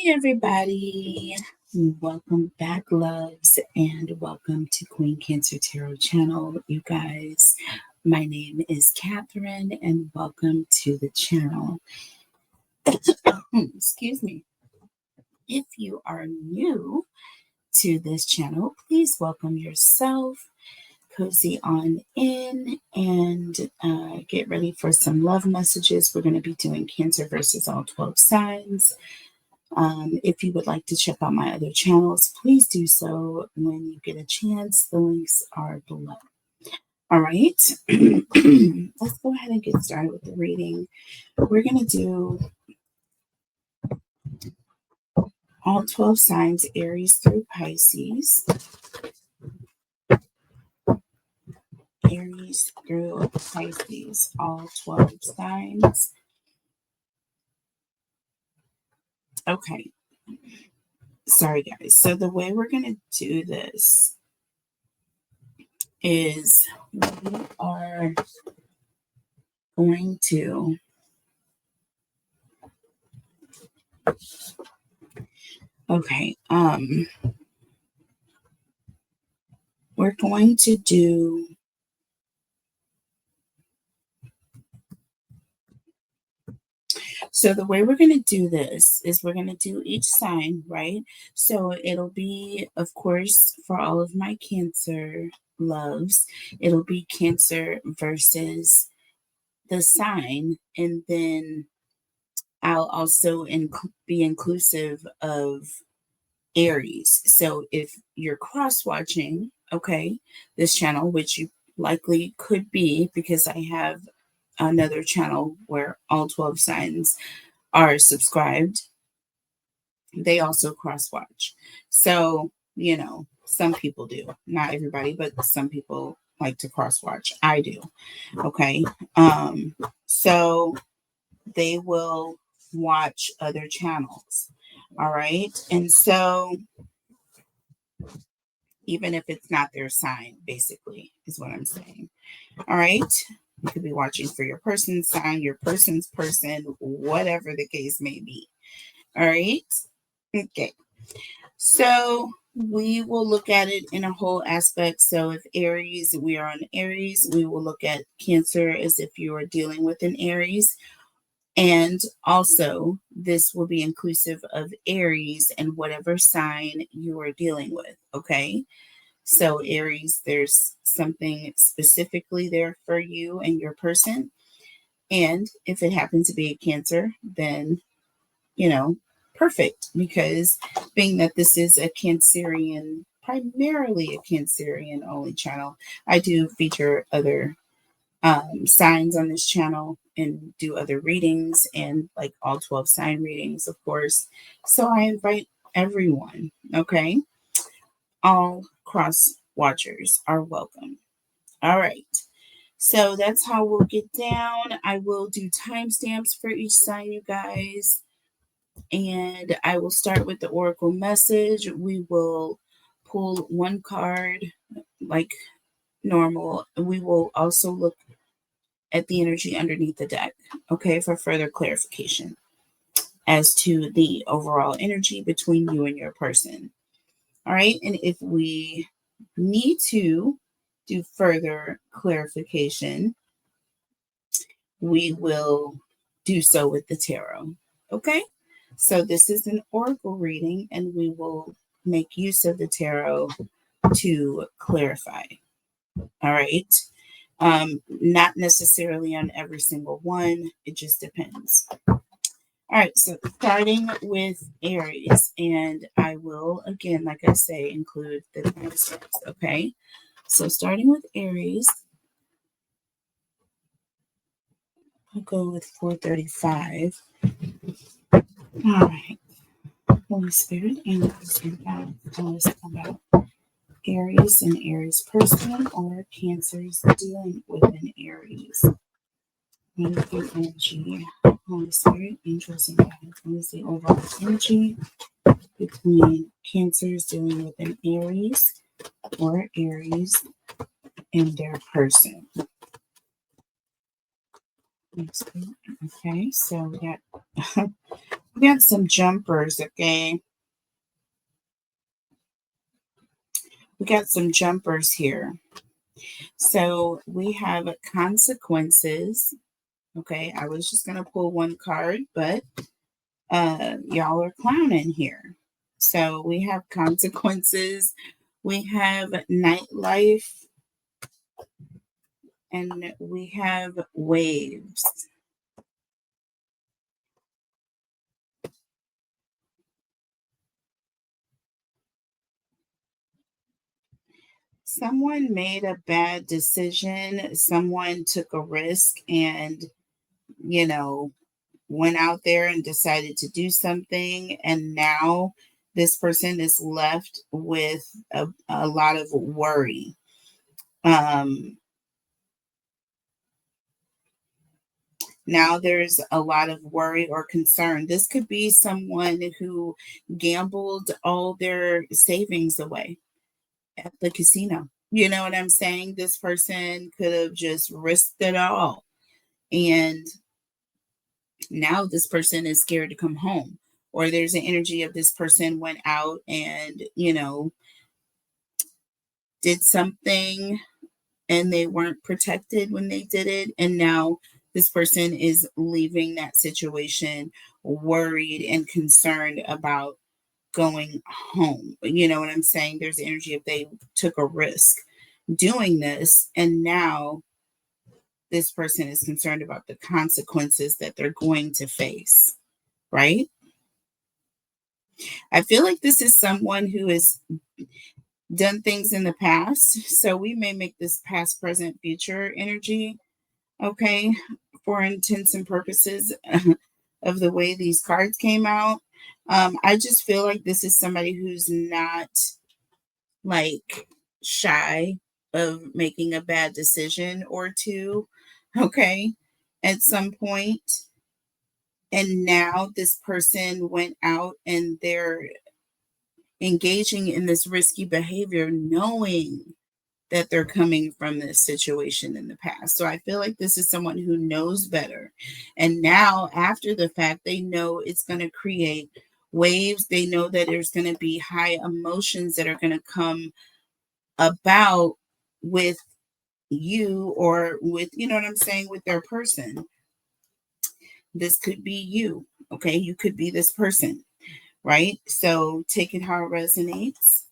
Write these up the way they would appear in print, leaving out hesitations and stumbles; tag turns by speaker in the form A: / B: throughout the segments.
A: everybody. Welcome back, loves, and welcome to Queen Cancer Tarot channel, you guys. My name is Catherine, and welcome to the channel. Excuse me. If you are new to this channel, please welcome yourself, cozy on in, and get ready for some love messages. We're going to be doing Cancer versus all 12 signs. If you would like to check out my other channels, please do so when you get a chance. The links are below. All right, let's go ahead and get started with the reading. We're going to do all 12 signs, Aries through Pisces. Aries through Pisces, all 12 signs. Okay. Sorry, guys. So the way we're going to do this is we are going to we're going to do so the way we're going to do this is we're going to do each sign, right? So it'll be, of course, for all of my Cancer loves, it'll be Cancer versus the sign, and then I'll also be inclusive of Aries. So if you're cross-watching, okay, this channel, which you likely could be because I have another channel where all 12 signs are subscribed, they also cross-watch. So, you know, some people do. Not everybody, but some people like to cross-watch. I do. Okay. So they will watch other channels. All right. And so even if it's not their sign, basically, is what I'm saying. All right. You could be watching for your person's sign, your person's person, whatever the case may be. All right. Okay. So we will look at it in a whole aspect. So if Aries, we are on Aries, we will look at Cancer as if you are dealing with an Aries. And also, this will be inclusive of Aries and whatever sign you are dealing with, okay? So Aries, there's something specifically there for you and your person. And if it happens to be a Cancer, then, you know, perfect. Because being that this is a Cancerian, primarily a Cancerian only channel, I do feature other signs on this channel and do other readings and like all 12 sign readings, of course. So I invite everyone, okay? All cross watchers are welcome. All right. So that's how we'll get down. I will do timestamps for each sign, you guys. And I will start with the Oracle message. We will pull one card like normal. We will also look at the energy underneath the deck, okay, for further clarification as to the overall energy between you and your person. All right. And if we need to do further clarification, we will do so with the tarot. Okay. So this is an oracle reading, and we will make use of the tarot to clarify. All right. Not necessarily on every single one. It just depends. All right, so starting with Aries, and I will, again, like I say, include the timestamps, okay? So starting with Aries, I'll go with 435. All right. Holy Spirit, angels, and God, tell us about Aries and Aries person or Cancers dealing with an Aries. What is the energy? Holy Spirit, angels, and God. What is the overall energy between Cancers dealing with an Aries or Aries and their person? Okay, so we got We got some jumpers, okay? We got some jumpers here. So we have consequences. Okay, I was just going to pull one card, but y'all are clowning here. So we have consequences. We have nightlife. And we have waves. Someone made a bad decision. Someone took a risk and, you know, went out there and decided to do something. And now this person is left with a lot of worry. Now there's a lot of worry or concern. This could be someone who gambled all their savings away at the casino. You know what I'm saying? This person could have just risked it all. And now this person is scared to come home. Or there's an energy of this person went out and, did something and they weren't protected when they did it. And now this person is leaving that situation worried and concerned about going home. You know what I'm saying? There's energy if they took a risk doing this, and now this person is concerned about the consequences that they're going to face, right? I feel like this is someone who has done things in the past. So we may make this past, present, future energy, okay, for intents and purposes of the way these cards came out. I just feel like this is somebody who's not like shy of making a bad decision or two, okay, at some point. And now this person went out and they're engaging in this risky behavior, knowing that they're coming from this situation in the past. So I feel like this is someone who knows better. And now, after the fact, they know it's going to create waves. They know that there's going to be high emotions that are going to come about with you or with, you know what I'm saying, with their person. This could be you. Okay. You could be this person, right? So take it how it resonates.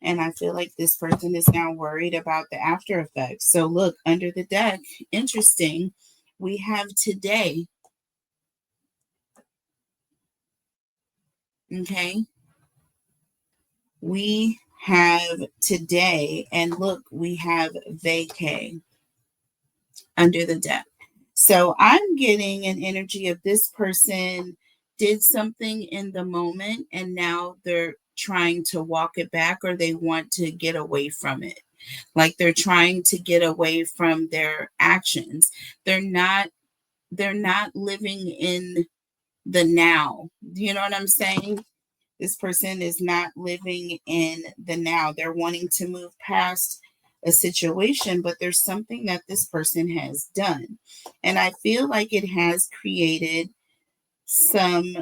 A: And I feel like this person is now worried about the after effects. So look, under the deck, interesting, we have today. Okay. We have today, and look, we have vacay under the deck. So I'm getting an energy of this person did something in the moment and now they're trying to walk it back, or they want to get away from it. Like they're trying to get away from their actions. They're not living in the now. You know what I'm saying? This person is not living in the now. They're wanting to move past a situation, but there's something that this person has done. And I feel like it has created some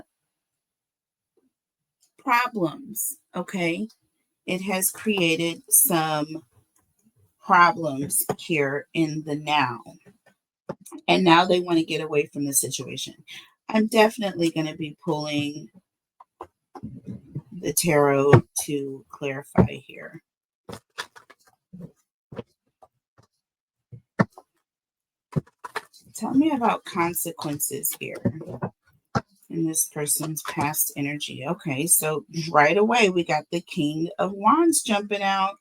A: problems. Okay. It has created some problems here in the now. And now they want to get away from the situation. I'm definitely going to be pulling the tarot to clarify here. Tell me about consequences here in this person's past energy. Okay, so right away we got the King of Wands jumping out.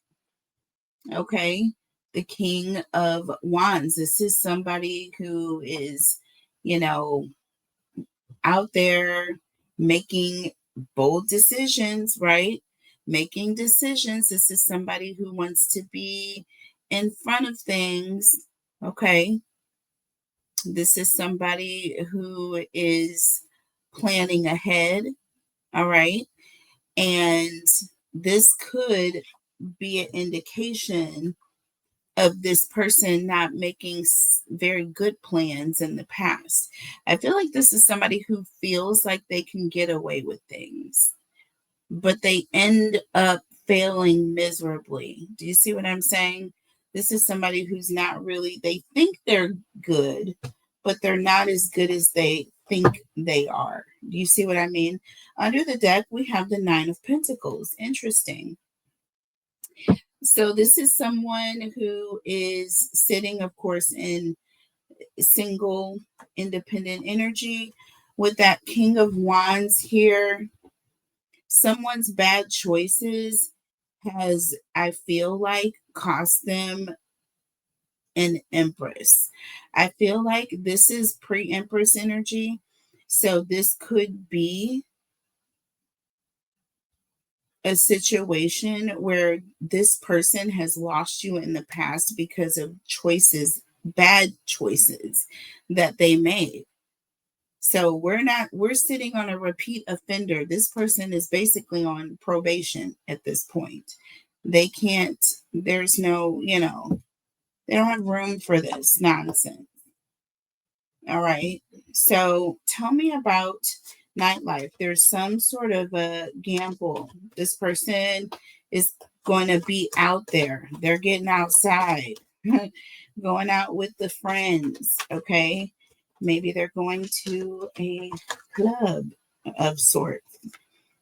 A: Okay, the King of Wands. This is somebody who is, you know, out there making bold decisions, right? Making decisions. This is somebody who wants to be in front of things. Okay. This is somebody who is planning ahead. All right. And this could be an indication of this person not making very good plans in the past. I feel like this is somebody who feels like they can get away with things, but they end up failing miserably. Do you see what I'm saying? This is somebody who's not really, they think they're good, but they're not as good as they think they are. Do you see what I mean? Under the deck, we have the Nine of Pentacles. Interesting. So this is someone who is sitting, of course, in single, independent energy with that King of Wands here. Someone's bad choices has, I feel like, cost them an Empress. I feel like this is pre-Empress energy. So this could be a situation where this person has lost you in the past because of choices, bad choices that they made. So we're sitting on a repeat offender. This person is basically on probation at this point. They can't, there's no, they don't have room for this nonsense. All right. So tell me about nightlife. There's some sort of a gamble. This person is going to be out there. They're getting outside, going out with the friends. Okay. Maybe they're going to a club of sorts.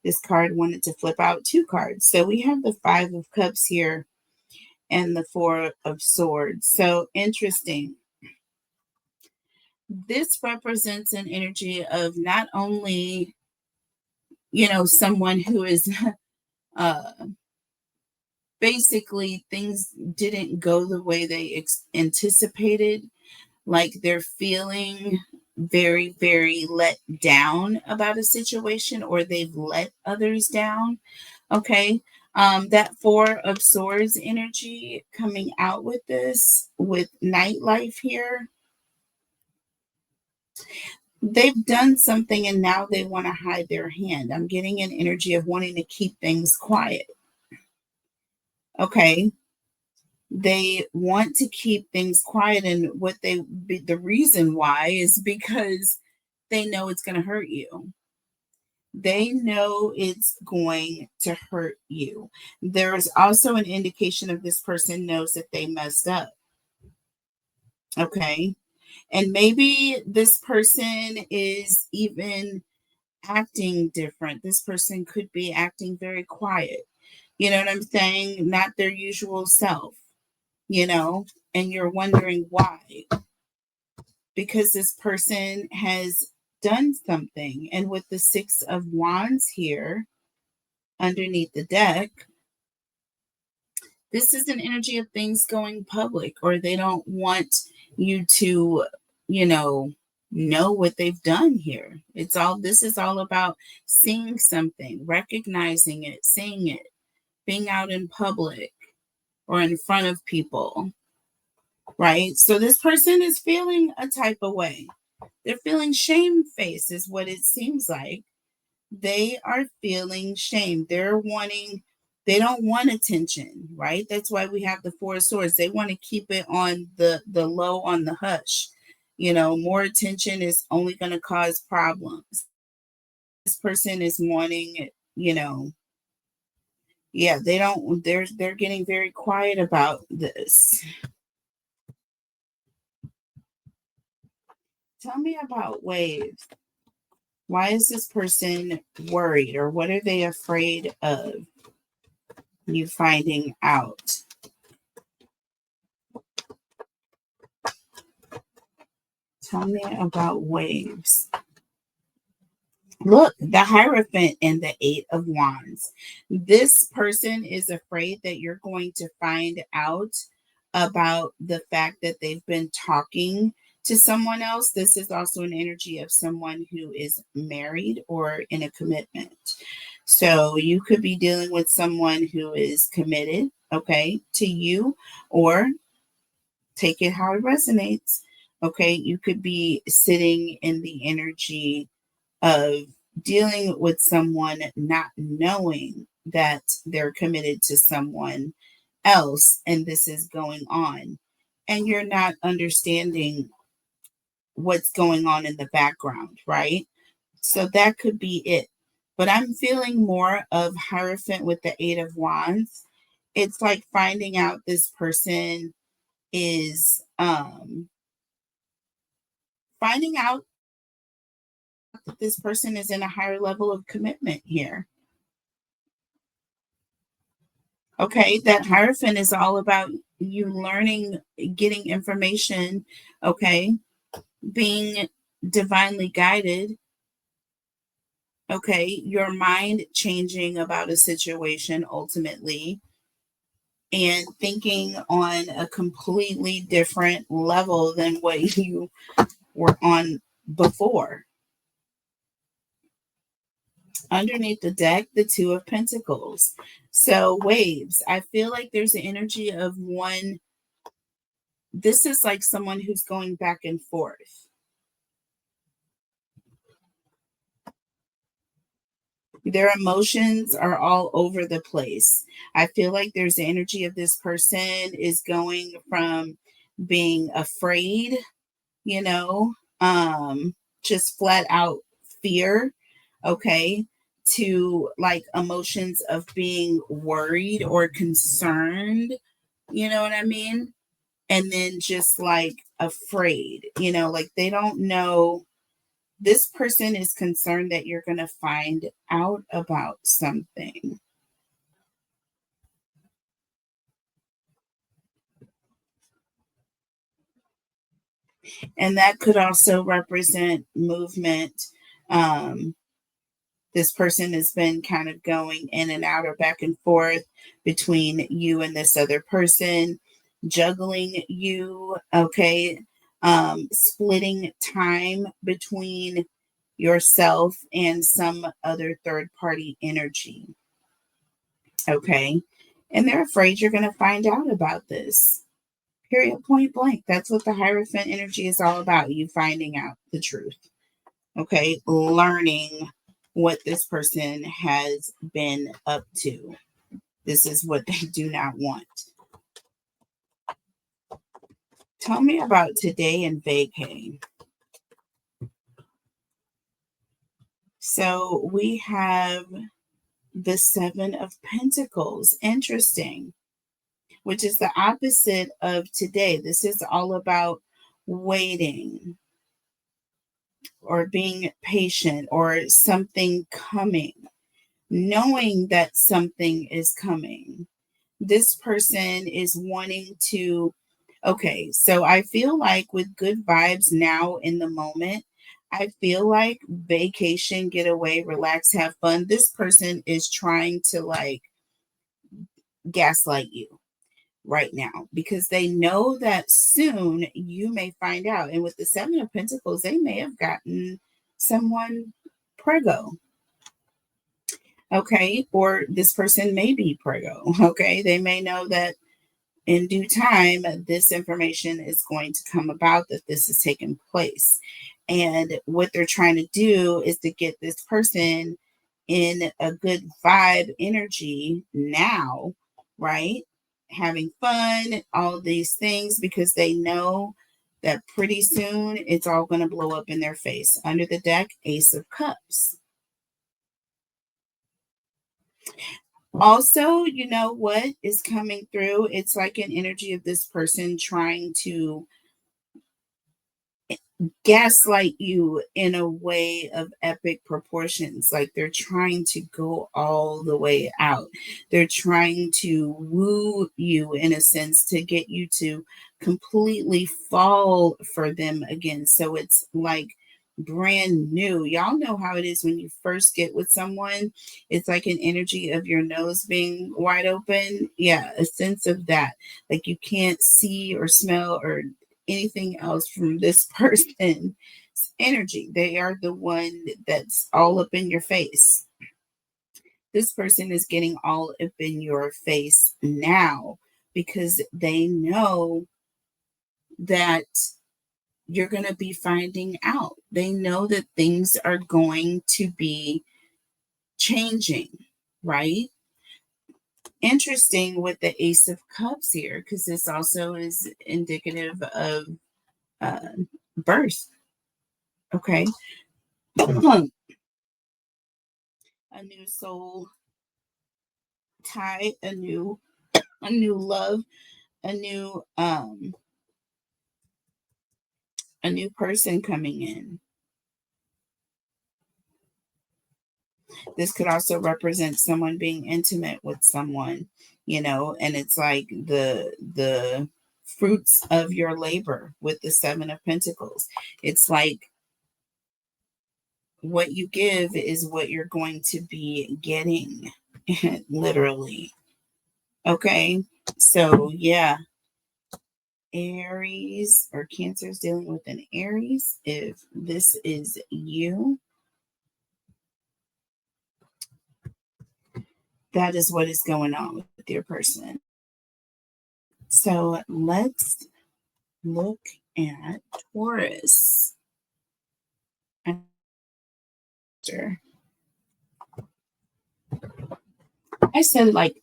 A: This card wanted to flip out two cards. So we have the Five of Cups here and the Four of Swords. So interesting. This represents an energy of not only, someone who is uh, basically things didn't go the way they anticipated, like they're feeling very, very let down about a situation, or they've let others down. Okay. That Four of Swords energy coming out with this, with nightlife here. They've done something and now they want to hide their hand. I'm getting an energy of wanting to keep things quiet. Okay. They want to keep things quiet, and the reason why is because they know it's going to hurt you. They know it's going to hurt you. There is also an indication of this person knows that they messed up. Okay. And maybe this person is even acting different. This person could be acting very quiet. You know what I'm saying? Not their usual self, and you're wondering why. Because this person has done something. And with the Six of Wands here underneath the deck, this is an energy of things going public, or they don't want you to, know what they've done here. This is all about seeing something, recognizing it, seeing it, being out in public or in front of people, right? So this person is feeling a type of way. They're feeling shame-faced is what it seems like. They are feeling shame. They don't want attention, right? That's why we have the Four of Swords. They want to keep it on the low, on the hush. More attention is only going to cause problems. This person is wanting, they're getting very quiet about this. Tell me about waves. Why is this person worried, or what are they afraid of you finding out? Tell me about waves. Look, the Hierophant and the Eight of Wands. This person is afraid that you're going to find out about the fact that they've been talking to someone else. This is also an energy of someone who is married or in a commitment. So you could be dealing with someone who is committed, okay, to you, or take it how it resonates. Okay, you could be sitting in the energy of dealing with someone not knowing that they're committed to someone else and this is going on, and you're not understanding what's going on in the background, right? So that could be it. But I'm feeling more of Hierophant with the Eight of Wands. It's like finding out this person is finding out that this person is in a higher level of commitment here. Okay, that Hierophant is all about you learning, getting information, okay, being divinely guided, okay, your mind changing about a situation ultimately, and thinking on a completely different level than what you were on before. Underneath the deck, the Two of Pentacles. So waves. I feel like there's an energy of one. This is like someone who's going back and forth. Their emotions are all over the place. I feel like there's the energy of this person is going from being afraid, you know, just flat out fear, okay, to like emotions of being worried or concerned, you know what I mean? And then just like afraid, you know, like they don't know. This person is concerned that you're going to find out about something. And that could also represent movement. This person has been kind of going in and out or back and forth between you and this other person, juggling you, okay, splitting time between yourself and some other third party energy, okay? And they're afraid you're going to find out about this. Period, point blank. That's what the Hierophant energy is all about. You finding out the truth. Okay. Learning what this person has been up to. This is what they do not want. Tell me about today in vacay. So we have the Seven of Pentacles. Interesting. Which is the opposite of today. This is all about waiting or being patient or something coming, knowing that something is coming. This person is wanting to, okay, so I feel like with good vibes now in the moment, I feel like vacation, get away, relax, have fun. This person is trying to like gaslight you right now because they know that soon you may find out. And with the Seven of Pentacles, they may have gotten someone prego. Okay. Or this person may be prego. Okay. They may know that in due time, this information is going to come about, that this is taking place. And what they're trying to do is to get this person in a good vibe energy now, right? Having fun, all these things, because they know that pretty soon it's all going to blow up in their face. Under the deck, Ace of Cups. Also, you know what is coming through? It's like an energy of this person trying to gaslight you in a way of epic proportions. Like they're trying to go all the way out. They're trying to woo you in a sense to get you to completely fall for them again. So it's like brand new. Y'all know how it is when you first get with someone. It's like an energy of your nose being wide open. Yeah, a sense of that. Like you can't see or smell or anything else from this person's energy. They are the one that's all up in your face. This person is getting all up in your face now because they know that you're going to be finding out. They know that things are going to be changing, right? Interesting with the Ace of Cups here, because this also is indicative of birth. Okay. A new soul tie, a new love, a new person coming in. This could also represent someone being intimate with someone, and it's like the fruits of your labor with the Seven of Pentacles. It's like what you give is what you're going to be getting, literally. Okay, so yeah, Aries or Cancer is dealing with an Aries. If this is you, that is what is going on with your person. So let's look at Taurus. I said like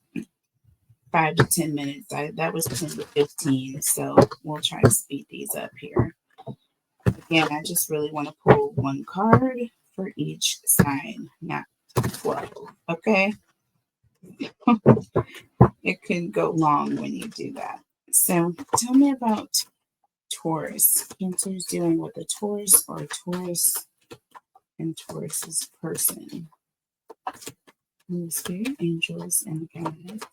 A: 5 to 10 minutes. That was 10 to 15. So we'll try to speed these up here. Again, I just really want to pull one card for each sign, not 12. Okay. It can go long when you do that. So tell me about Taurus. Cancer is dealing with a Taurus or a Taurus and Taurus's person. Spirit, angels, and guides.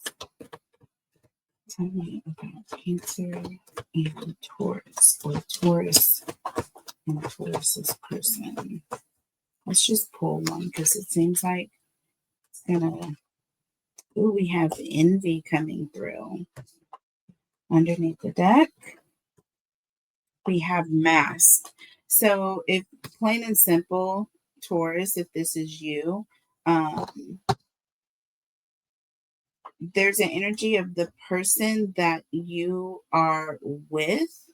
A: Tell me about Cancer and Taurus, or Taurus and Taurus's person. Let's just pull one because it seems like it's gonna. Ooh, we have envy coming through. Underneath the deck, we have mask. So, if plain and simple, Taurus, if this is you, there's an energy of the person that you are with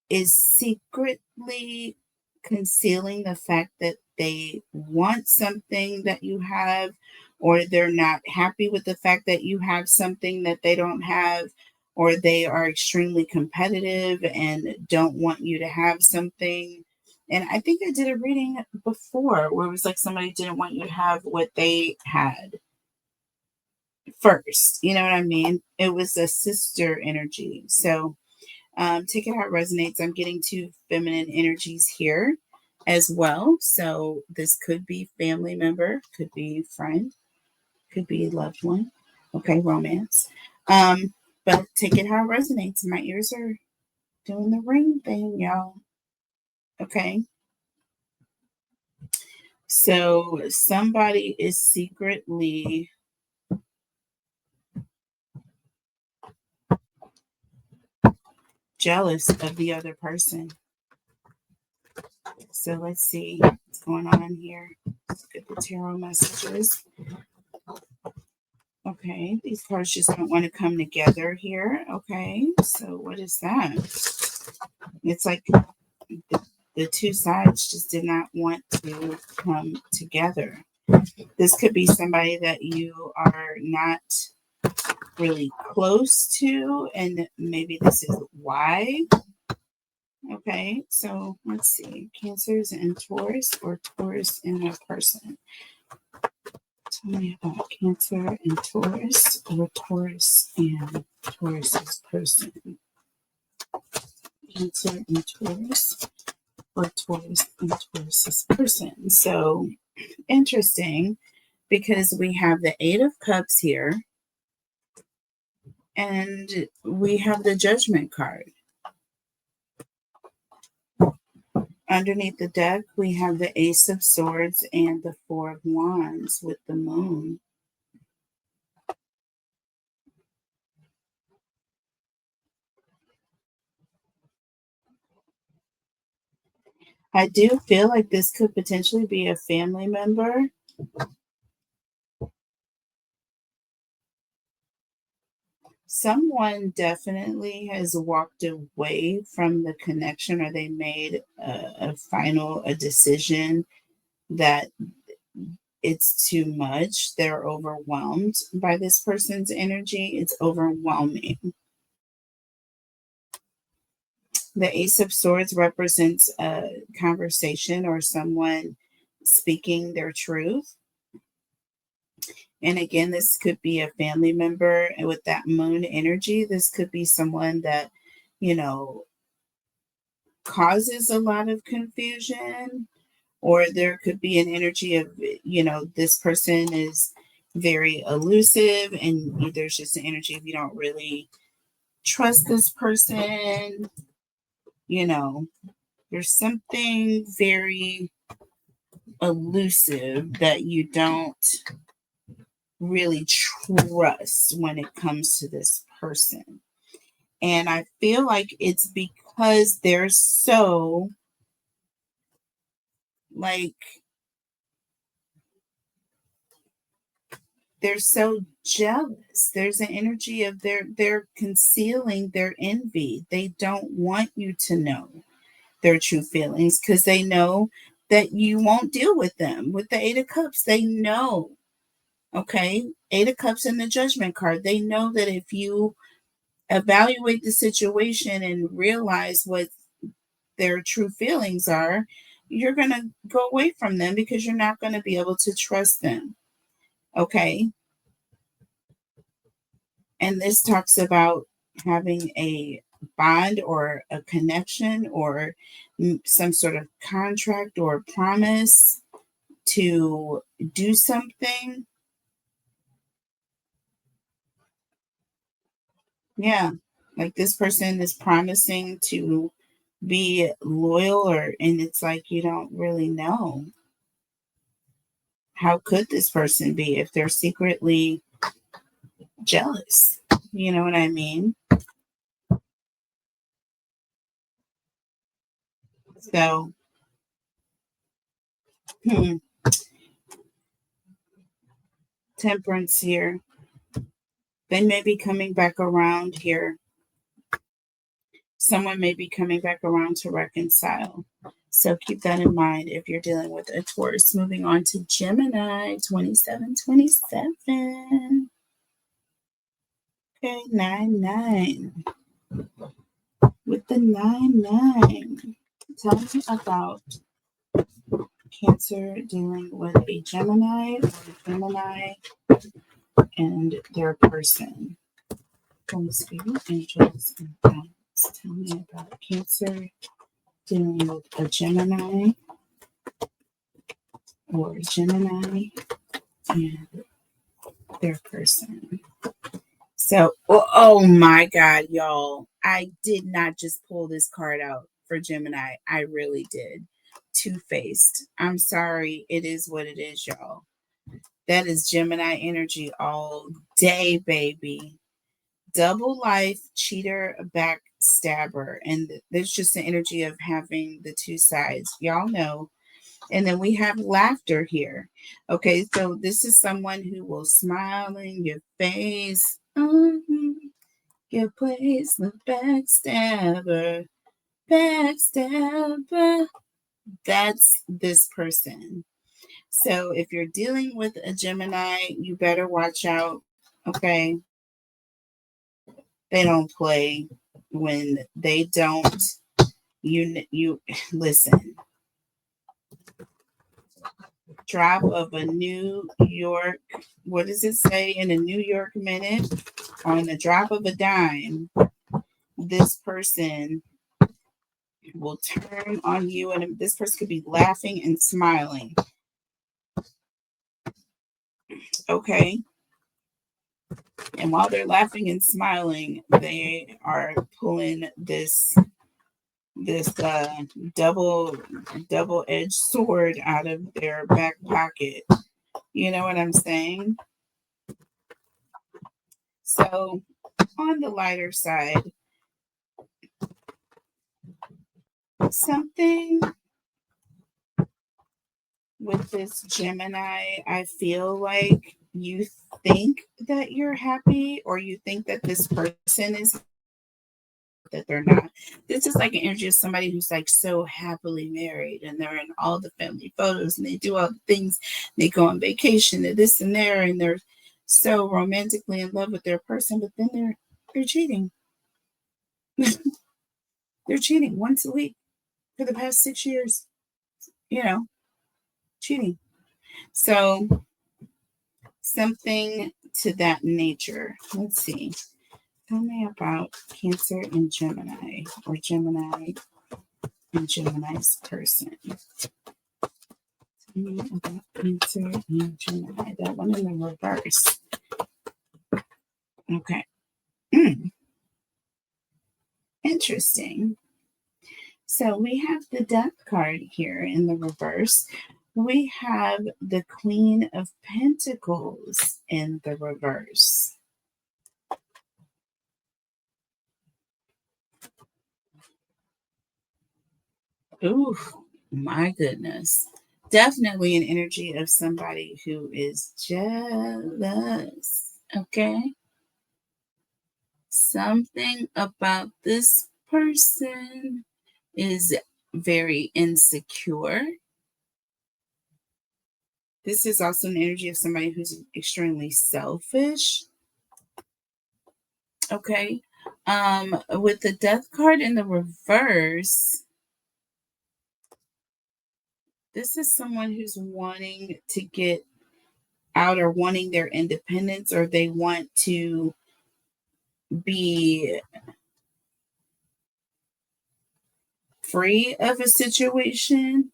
A: is secretly concealing the fact that they want something that you have, or they're not happy with the fact that you have something that they don't have, or they are extremely competitive and don't want you to have something. And I think I did a reading before where it was like somebody didn't want you to have what they had first. You know what I mean? It was a sister energy. So take it how it resonates. I'm getting two feminine energies here as well. So this could be family member, could be friend, could be loved one. Okay, romance. But take it how it resonates. My ears are doing the ring thing, y'all. Okay. So somebody is secretly jealous of the other person. So let's see what's going on here. Let's get the tarot messages. Okay, these cards just don't want to come together here. Okay, so what is that? It's like the two sides just did not want to come together. This could be somebody that you are not really close to, and maybe this is why. Okay, so let's see. Cancers and Taurus, or Taurus and a person. Tell me about Cancer and Taurus, or Taurus and Taurus's person. Cancer and Taurus, or Taurus and Taurus's person. So interesting, because we have the Eight of Cups here, and we have the Judgment card. Underneath the deck, we have the Ace of Swords and the Four of Wands with the Moon. I do feel like this could potentially be a family member. Someone definitely has walked away from the connection, or they made a decision that it's too much. They're overwhelmed by this person's energy. It's overwhelming. The Ace of Swords represents a conversation or someone speaking their truth. And again, this could be a family member. And with that moon energy, this could be someone that, you know, causes a lot of confusion. Or there could be an energy of, you know, this person is very elusive, and there's just an energy of you don't really trust this person. You know, there's something very elusive that you don't really trust when it comes to this person. And I feel like it's because they're so like, they're so jealous. There's an energy of they're concealing their envy. They don't want you to know their true feelings because they know that you won't deal with them. With the Eight of Cups, they know. Okay, Eight of Cups and the Judgment card. They know that if you evaluate the situation and realize what their true feelings are, you're going to go away from them because you're not going to be able to trust them. Okay. And this talks about having a bond or a connection or some sort of contract or promise to do something. Yeah. Like this person is promising to be loyal, and it's like you don't really know. How could this person be if they're secretly jealous? You know what I mean? So, Temperance here. They may be coming back around here. Someone may be coming back around to reconcile. So keep that in mind if you're dealing with a Taurus. Moving on to Gemini, 2727. Okay, 9-9. With the 9-9. Tell me about Cancer dealing with a Gemini or a Gemini and their person. Holy Spirit, angels, and guides. Tell me about Cancer dealing with a Gemini or Gemini and their person. So, oh my God, y'all. I did not just pull this card out for Gemini. I really did. Two-faced. I'm sorry. It is what it is, y'all. That is Gemini energy all day, baby. Double life, cheater, backstabber. And there's just the energy of having the two sides. Y'all know. And then we have laughter here. Okay, so this is someone who will smile in your face. Your place, the backstabber. Backstabber. That's this person. So if you're dealing with a Gemini, you better watch out. Okay. They don't play. When they don't, you listen. Drop of a New York, what does it say in a New York minute? On the drop of a dime, this person will turn on you, and this person could be laughing and smiling. Okay. And while they're laughing and smiling, they are pulling this double-edged sword out of their back pocket. You know what I'm saying? So on the lighter side, something with this Gemini, I feel like you think that you're happy, or you think that this person is that they're not. This is like an energy of somebody who's like so happily married, and they're in all the family photos, and they do all the things. They go on vacation to this and there, and they're so romantically in love with their person, but then they're cheating. They're cheating once a week for the past 6 years. Cheating. So something to that nature. Let's see. Tell me about Cancer and Gemini, or Gemini and Gemini's person. Tell me about Cancer and Gemini. That one in the reverse. Okay. Interesting. So we have the Death card here in the reverse. We have the Queen of Pentacles in the reverse. Ooh, my goodness. Definitely an energy of somebody who is jealous. Okay. Something about this person is very insecure. This is also an energy of somebody who's extremely selfish. Okay. With the Death card in the reverse, this is someone who's wanting to get out, or wanting their independence, or they want to be free of a situation.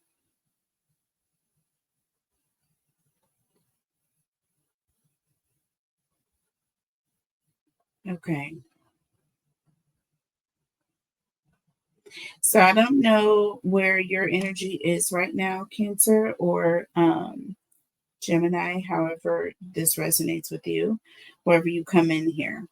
A: Okay. So I don't know where your energy is right now, Cancer, or Gemini, however this resonates with you, wherever you come in here.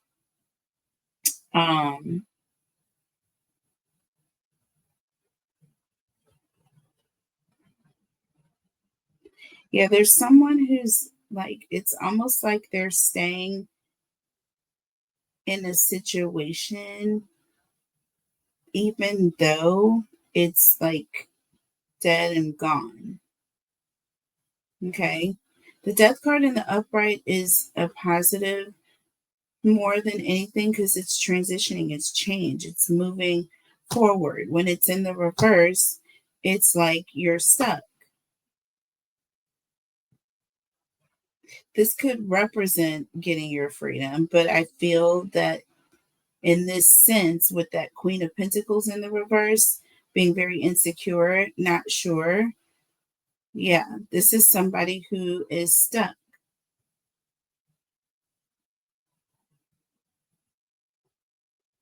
A: Yeah, there's someone who's like, it's almost like they're staying in a situation even though it's like dead and gone. Okay. The Death card in the upright is a positive more than anything, because it's transitioning, it's change, it's moving forward. When it's in the reverse, it's like you're stuck. This could represent getting your freedom, but I feel that in this sense, with that Queen of Pentacles in the reverse, being very insecure, not sure. Yeah, this is somebody who is stuck.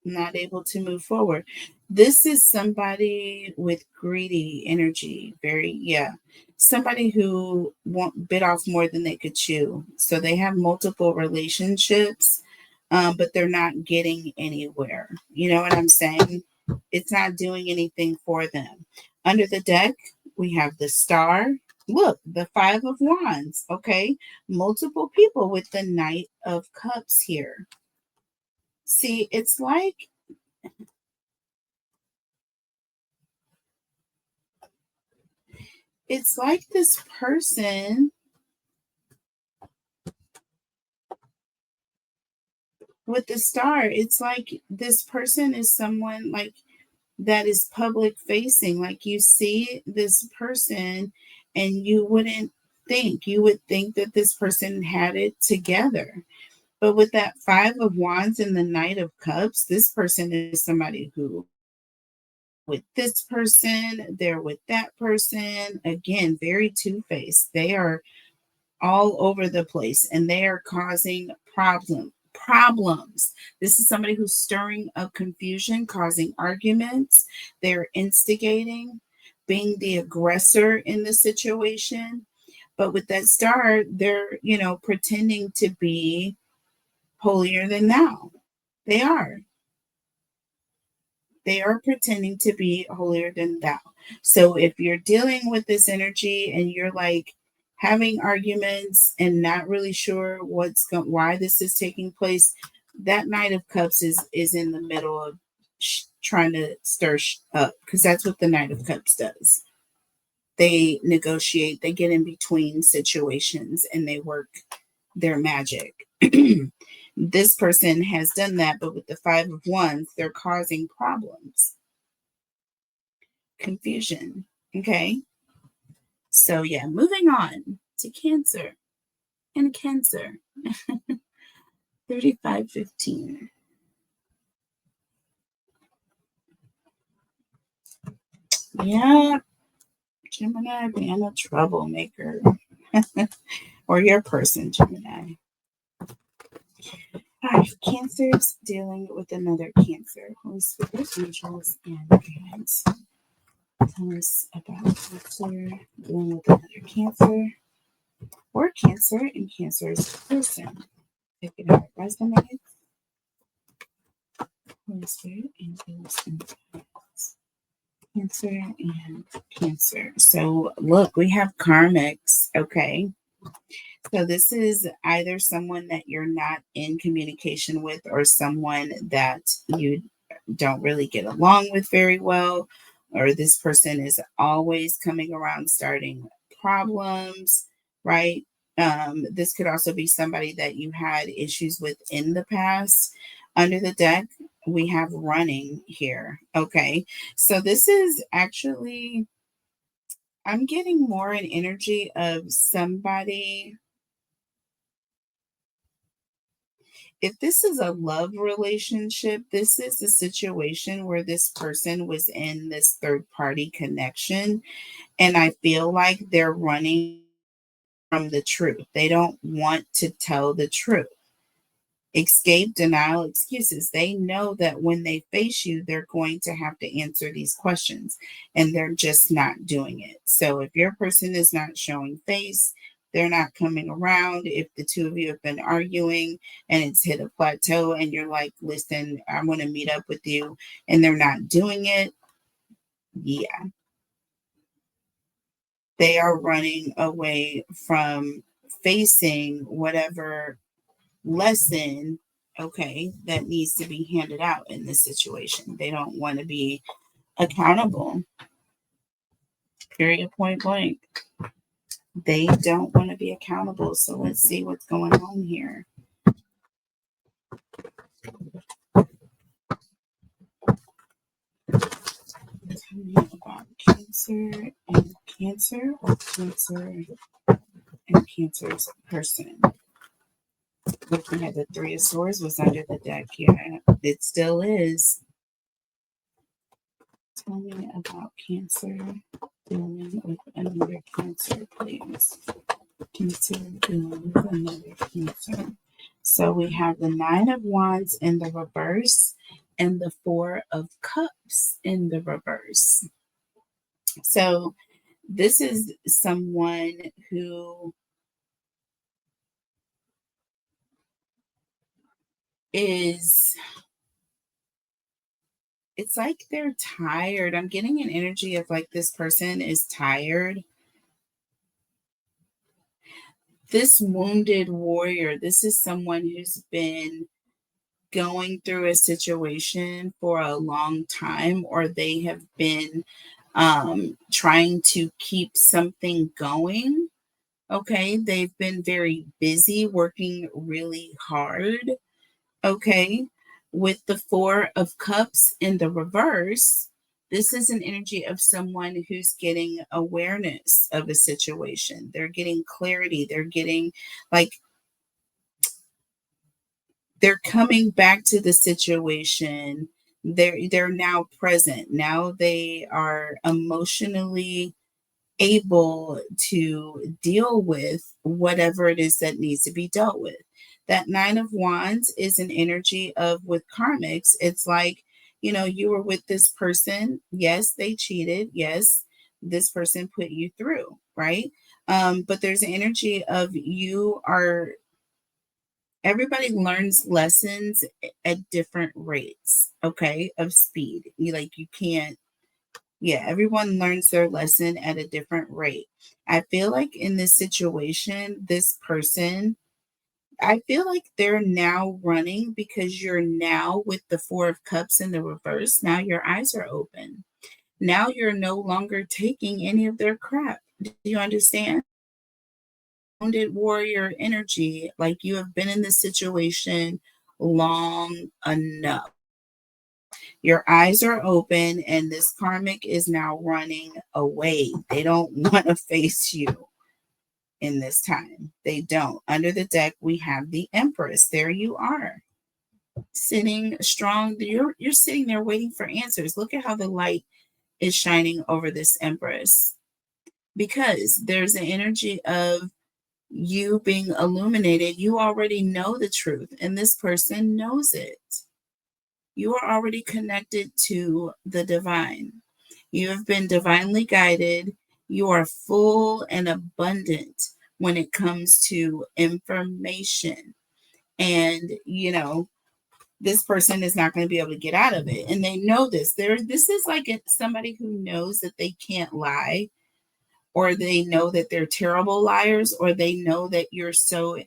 A: Not able to move forward. This is somebody with greedy energy, somebody who bit off more than they could chew. So they have multiple relationships, but they're not getting anywhere. You know what I'm saying? It's not doing anything for them. Under the deck, we have the Star. Look, the Five of Wands. Okay, multiple people with the Knight of Cups here. See, it's like this person with the Star, it's like this person is someone like that is public facing. Like, you see this person and you would think that this person had it together. But with that Five of Wands and the Knight of Cups, this person is somebody who, with this person, they're with that person. Again, very two-faced. They are all over the place, and they are causing problems. This is somebody who's stirring up confusion, causing arguments. They're instigating, being the aggressor in the situation. But with that Star, they're, pretending to be holier than thou. They are. They are pretending to be holier than thou. So if you're dealing with this energy and you're like having arguments and not really sure why this is taking place, that Knight of Cups is in the middle of trying to stir up, because that's what the Knight of Cups does. They negotiate, they get in between situations, and they work their magic. This person has done that, but with the Five of Wands, they're causing problems, confusion. Okay. So, yeah, moving on to Cancer. And Cancer, 3515. Yeah, Gemini being a troublemaker. Or your person, Gemini. All right, Cancer's dealing with another Cancer. Holy Spirit, angels, and guides. Tell us about Cancer dealing with another Cancer. Or Cancer and Cancer's person. If it out resonates. Holy Spirit, angels, and guides. Cancer and Cancer. So look, we have karmics. Okay. So this is either someone that you're not in communication with, or someone that you don't really get along with very well, or this person is always coming around starting problems, right? This could also be somebody that you had issues with in the past. Under the deck, we have running here. Okay. So this is actually, I'm getting more an energy of somebody. If this is a love relationship, this is a situation where this person was in this third party connection. And I feel like they're running from the truth. They don't want to tell the truth. Escape, denial, excuses. They know that when they face you, they're going to have to answer these questions, and they're just not doing it. So if your person is not showing face, they're not coming around. If the two of you have been arguing and it's hit a plateau and you're like, listen, I want to meet up with you, and they're not doing it, yeah. They are running away from facing whatever lesson, okay, that needs to be handed out in this situation. They don't want to be accountable. Period, point blank. They don't want to be accountable. So let's see what's going on here. Tell me about Cancer and Cancer, or Cancer and Cancer's person. Looking at the Three of Swords was under the deck. Yeah, it still is. Tell me about Cancer dealing with another Cancer, please. Cancer dealing with another Cancer. So we have the Nine of Wands in the reverse and the Four of Cups in the reverse. So this is someone who is, it's like they're tired. I'm getting an energy of like this person is tired. This wounded warrior, this is someone who's been going through a situation for a long time, or they have been trying to keep something going. Okay. They've been very busy, working really hard. Okay. With the Four of Cups in the reverse, this is an energy of someone who's getting awareness of a situation. They're getting clarity. They're getting like, they're coming back to the situation. They're now present. Now they are emotionally able to deal with whatever it is that needs to be dealt with. That Nine of Wands is an energy of, with karmics, it's like, you know, you were with this person. Yes, they cheated. Yes, this person put you through, right? But there's an energy of you are, everybody learns lessons at different rates, okay, of speed. You can't, yeah, everyone learns their lesson at a different rate. I feel like in this situation, this person I feel like they're now running because you're now with the Four of Cups in the reverse. Now your eyes are open. Now you're no longer taking any of their crap. Do you understand? Wounded warrior energy, like you have been in this situation long enough. Your eyes are open, and this karmic is now running away. They don't want to face you in this time. They don't. Under the deck, we have the Empress. There you are, sitting strong. You're sitting there waiting for answers. Look at how the light is shining over this Empress, because there's an energy of you being illuminated. You already know the truth, and this person knows it. You are already connected to the divine. You have been divinely guided. You are full and abundant when it comes to information. And, this person is not going to be able to get out of it. And they know this. This is like somebody who knows that they can't lie, or they know that they're terrible liars, or they know that you're so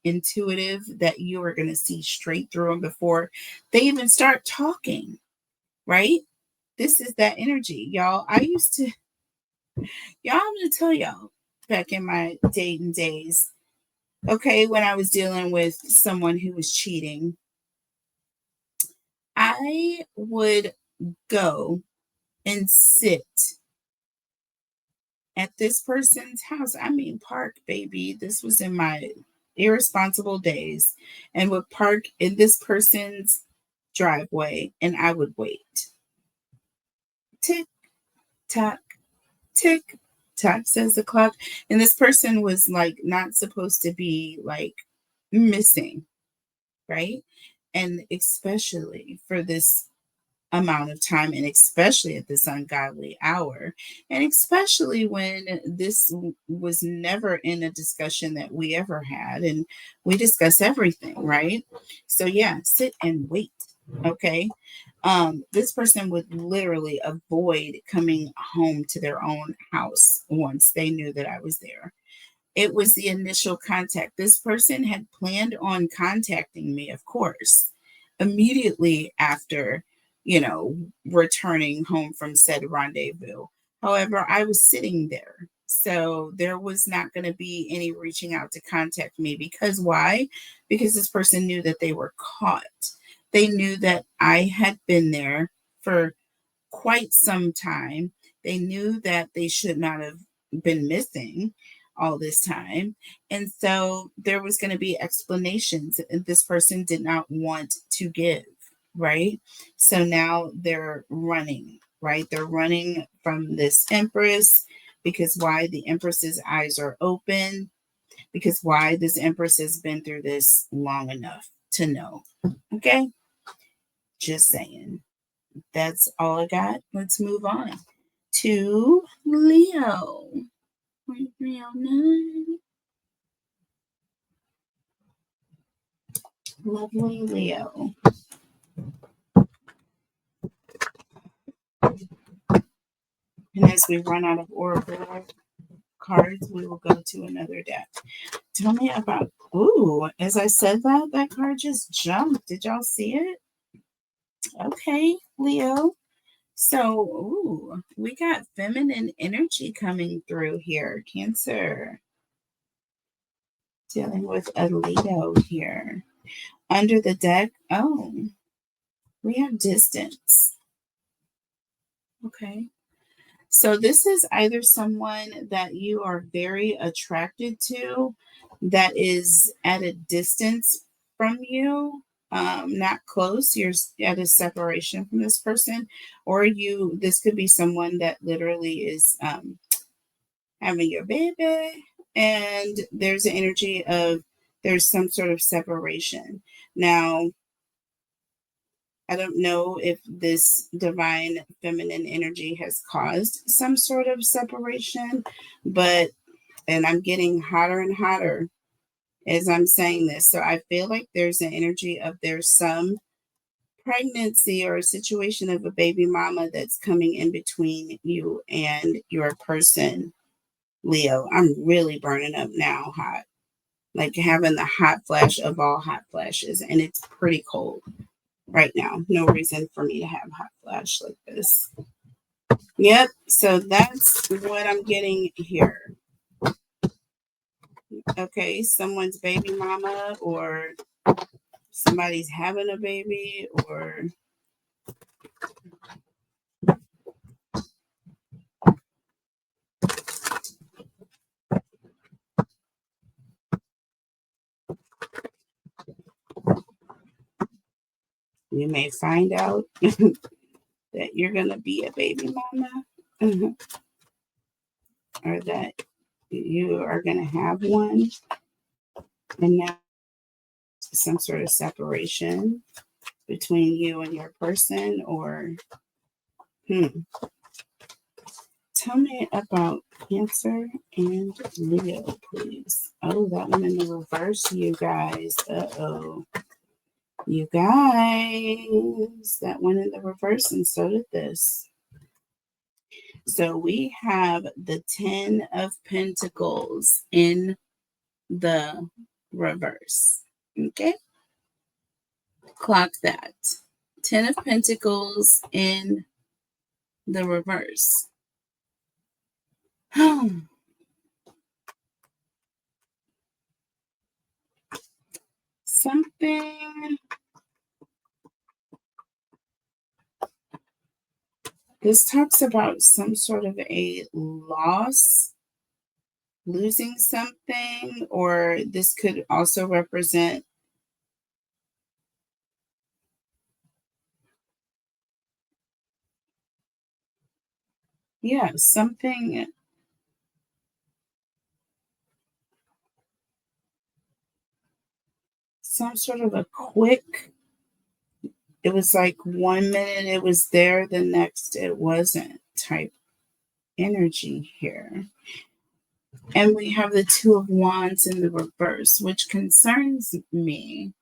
A: intuitive that you are going to see straight through them before they even start talking, right? This is that energy, y'all. I'm going to tell y'all, back in my dating days, okay, when I was dealing with someone who was cheating, I would go and sit at this person's house. I mean, park, baby. This was in my irresponsible days, and would park in this person's driveway, and I would wait. Tick tock, tick tock, says the clock. And this person was like not supposed to be like missing, right? And especially for this amount of time, and especially at this ungodly hour, and especially when this was never in a discussion that we ever had, and we discuss everything, right? So yeah, sit and wait. Okay. This person would literally avoid coming home to their own house once they knew that I was there. It was the initial contact. This person had planned on contacting me, of course, immediately after, returning home from said rendezvous. However, I was sitting there. So there was not going to be any reaching out to contact me, because why? Because this person knew that they were caught. They knew that I had been there for quite some time. They knew that they should not have been missing all this time. And so there was going to be explanations this person did not want to give, right? So now they're running, right? They're running from this Empress, because why? The Empress's eyes are open, because why? This Empress has been through this long enough to know. Okay? Just saying. That's all I got. Let's move on to Leo. 309. Lovely Leo. And as we run out of oracle cards, we will go to another deck. Tell me about, as I said that card just jumped. Did y'all see it? Okay, Leo. So, we got feminine energy coming through here. Cancer. Dealing with a Leo here. Under the deck, we have distance. Okay. So this is either someone that you are very attracted to that is at a distance from you, not close. You're at a separation from this person, or this could be someone that literally is having your baby, and there's an energy of there's some sort of separation. Now, I don't know if this divine feminine energy has caused some sort of separation, and I'm getting hotter and hotter as I'm saying this. So I feel like there's an energy of there's some pregnancy or a situation of a baby mama that's coming in between you and your person, Leo. I'm really burning up now hot. like having the hot flash of all hot flashes, and it's pretty cold right now. No reason for me to have hot flash like this. Yep, so that's what I'm getting here. Okay, someone's baby mama, or somebody's having a baby, or you may find out that you're going to be a baby mama, or that you are going to have one, and now some sort of separation between you and your person, or tell me about Cancer and Leo, please. Oh, that one in the reverse, you guys. Uh-oh. You guys, that one in the reverse, and so did this. So we have the 10 of Pentacles in the reverse. Okay? Clock that. 10 of Pentacles in the reverse. Something. This talks about some sort of a loss, losing something, or this could also represent something, some sort of a quick, it was like 1 minute it was there, the next it wasn't type energy here. And we have the 2 of Wands in the reverse, which concerns me,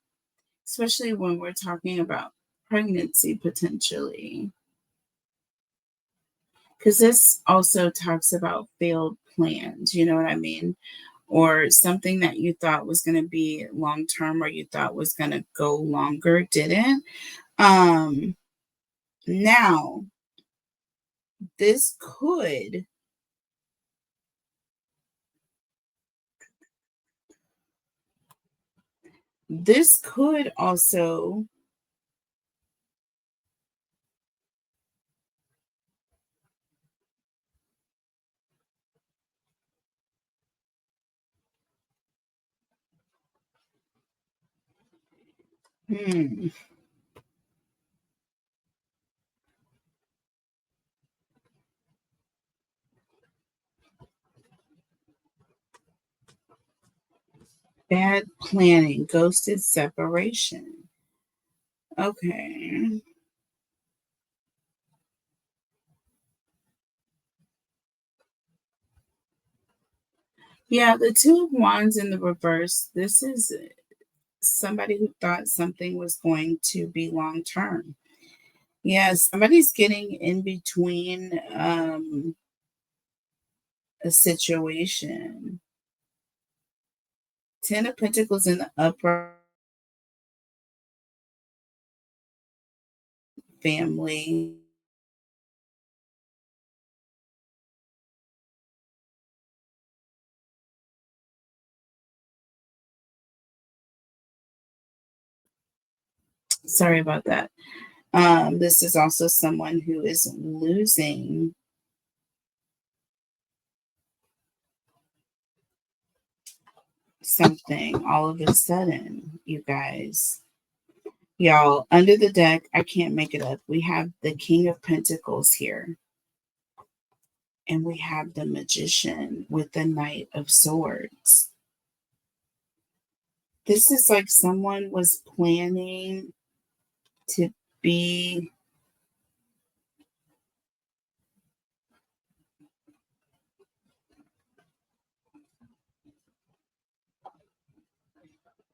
A: especially when we're talking about pregnancy potentially. Because this also talks about failed plans, you know what I mean? Or something that you thought was going to be long term, or you thought was going to go longer, didn't. Now, this could also bad planning, ghosted separation. Okay. Yeah, the 2 of Wands in the reverse. This is somebody who thought something was going to be long term. Yeah, somebody's getting in between a situation. 10 of Pentacles in the upright, family. Sorry about that. This is also someone who is losing something all of a sudden, you guys. Y'all, under the deck, I can't make it up. We have the King of Pentacles here. And we have the Magician with the Knight of Swords. This is like someone was planning to be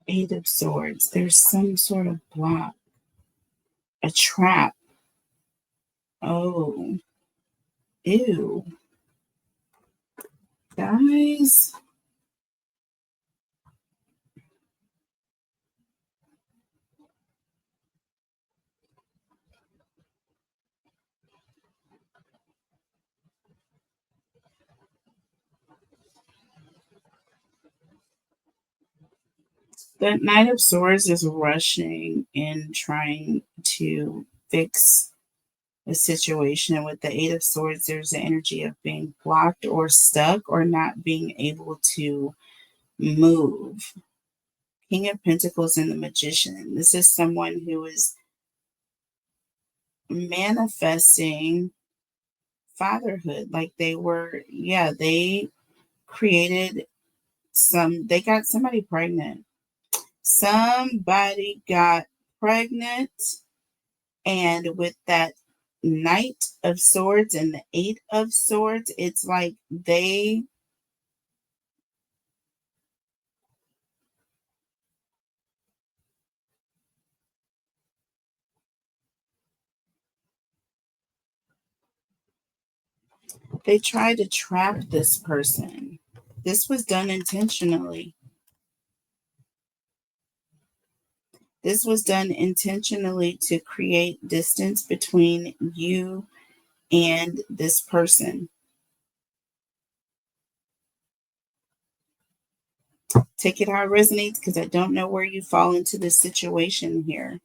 A: Eight of Swords. There's some sort of block, a trap. Oh, ew. Guys, The Knight of Swords is rushing and trying to fix a situation. With the Eight of Swords, there's the energy of being blocked or stuck or not being able to move. King of Pentacles and the Magician. This is someone who is manifesting fatherhood. Like they were, they created they got somebody pregnant. Somebody got pregnant. And with that Knight of Swords and the Eight of Swords, it's like they tried to trap this person. This was done intentionally. This was done intentionally to create distance between you and this person. Take it how it resonates, because I don't know where you fall into this situation here.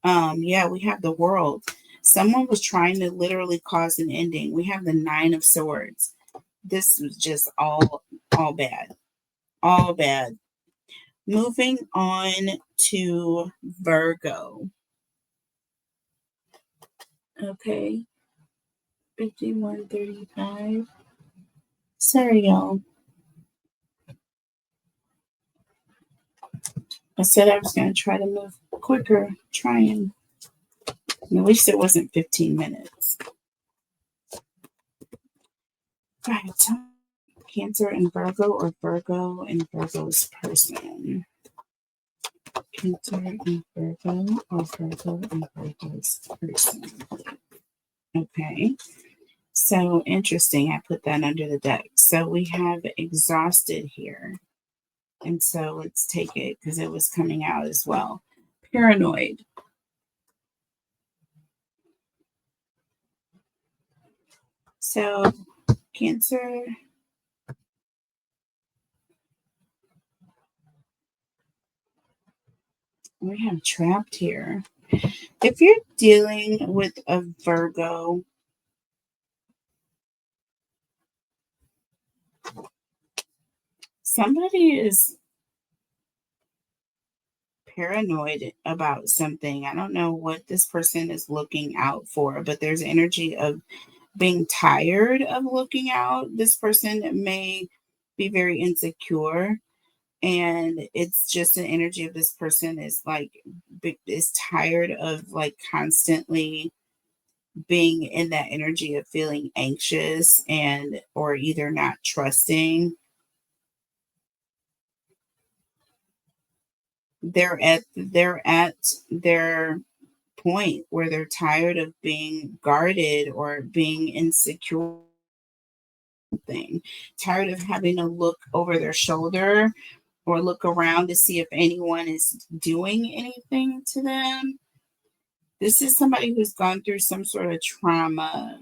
A: We have the World. Someone was trying to literally cause an ending. We have the Nine of Swords. This was just all bad. All bad. Moving on to Virgo. Okay. 5135. Sorry, y'all. I said I was going to try to move quicker. Trying. At least it wasn't 15 minutes. All right. Cancer and Virgo, or Virgo and Virgo's person. Cancer and Virgo, or Virgo and Virgo's person. Okay. So interesting. I put that under the deck. So we have exhausted here. And so let's take it because it was coming out as well. Paranoid. So Cancer. We have trapped here. If you're dealing with a Virgo, somebody is paranoid about something. I don't know what this person is looking out for, but there's energy of being tired of looking out. This person may be very insecure, and it's just an energy of this person is like is tired of like constantly being in that energy of feeling anxious and or either not trusting. They're at their point where they're tired of being guarded or being insecure thing, tired of having to look over their shoulder or look around to see if anyone is doing anything to them. This is somebody who's gone through some sort of trauma.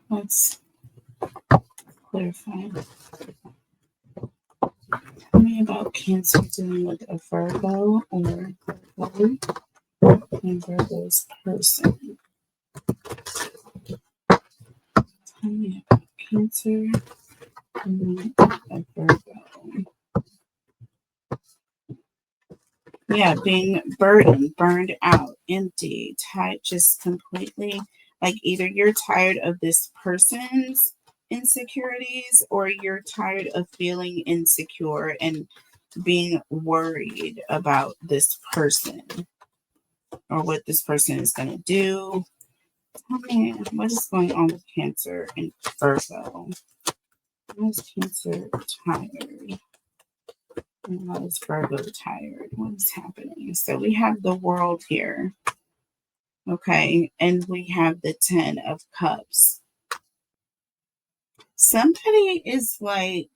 A: Let's clarify. Tell me about Cancer dealing with a Virgo or Virgo and Virgo's person. Tell me about Cancer and a Virgo. Yeah, being burdened, burned out, empty, tired, just completely like either you're tired of this person's insecurities or you're tired of feeling insecure and being worried about this person or what this person is going to do. Tell me, what is going on with Cancer and Virgo? Why is Cancer tired? And why is Virgo tired? What is happening? So we have the World here. Okay. And we have the 10 of Cups. Somebody is like,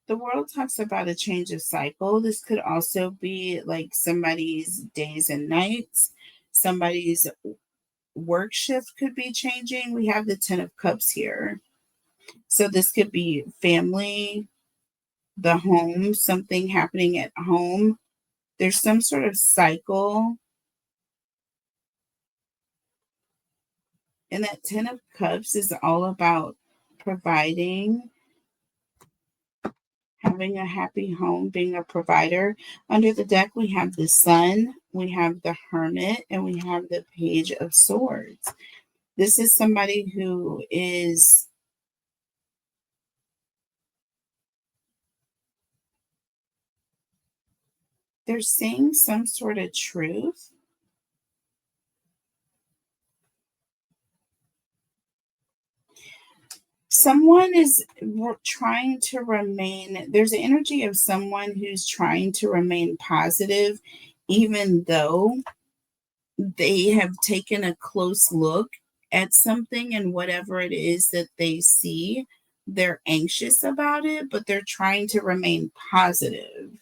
A: The world talks about a change of cycle. This could also be like somebody's days and nights, somebody's work shift could be changing. We have the 10 of Cups here. So this could be family, the home, something happening at home. There's some sort of cycle. And that 10 of Cups is all about providing, having a happy home, being a provider. Under the deck, we have the Sun, we have the Hermit, and we have the Page of Swords. This is somebody who is they're saying some sort of truth. Someone is trying to remain, there's an energy of someone who's trying to remain positive, even though they have taken a close look at something and whatever it is that they see, they're anxious about it, but they're trying to remain positive.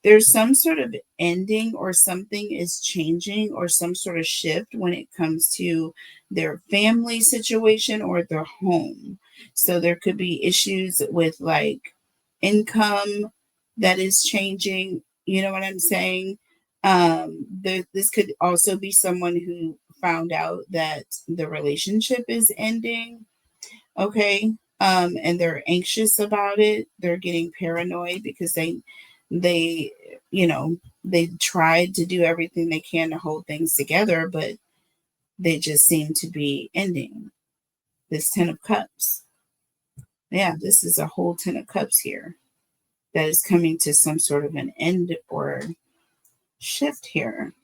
A: There's some sort of ending or something is changing or some sort of shift when it comes to their family situation or their home. So there could be issues with like income that is changing. You know what I'm saying? This could also be someone who found out that the relationship is ending. Okay. And they're anxious about it. They're getting paranoid because they, they tried to do everything they can to hold things together, but they just seem to be ending. This 10 of Cups. Yeah, this is a whole 10 of Cups here that is coming to some sort of an end or shift here.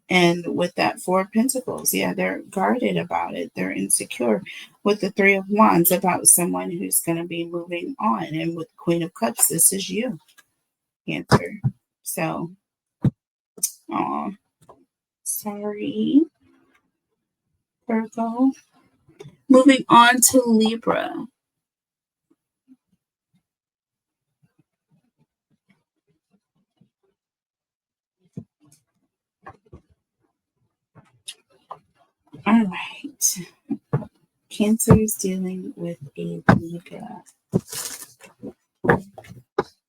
A: And with that 4 of Pentacles, yeah, they're guarded about it. They're insecure. With the 3 of Wands, about someone who's going to be moving on. And with Queen of Cups, this is you, Cancer. So, oh, sorry, Virgo. Moving on to Libra. All right. Cancer is dealing with a Libra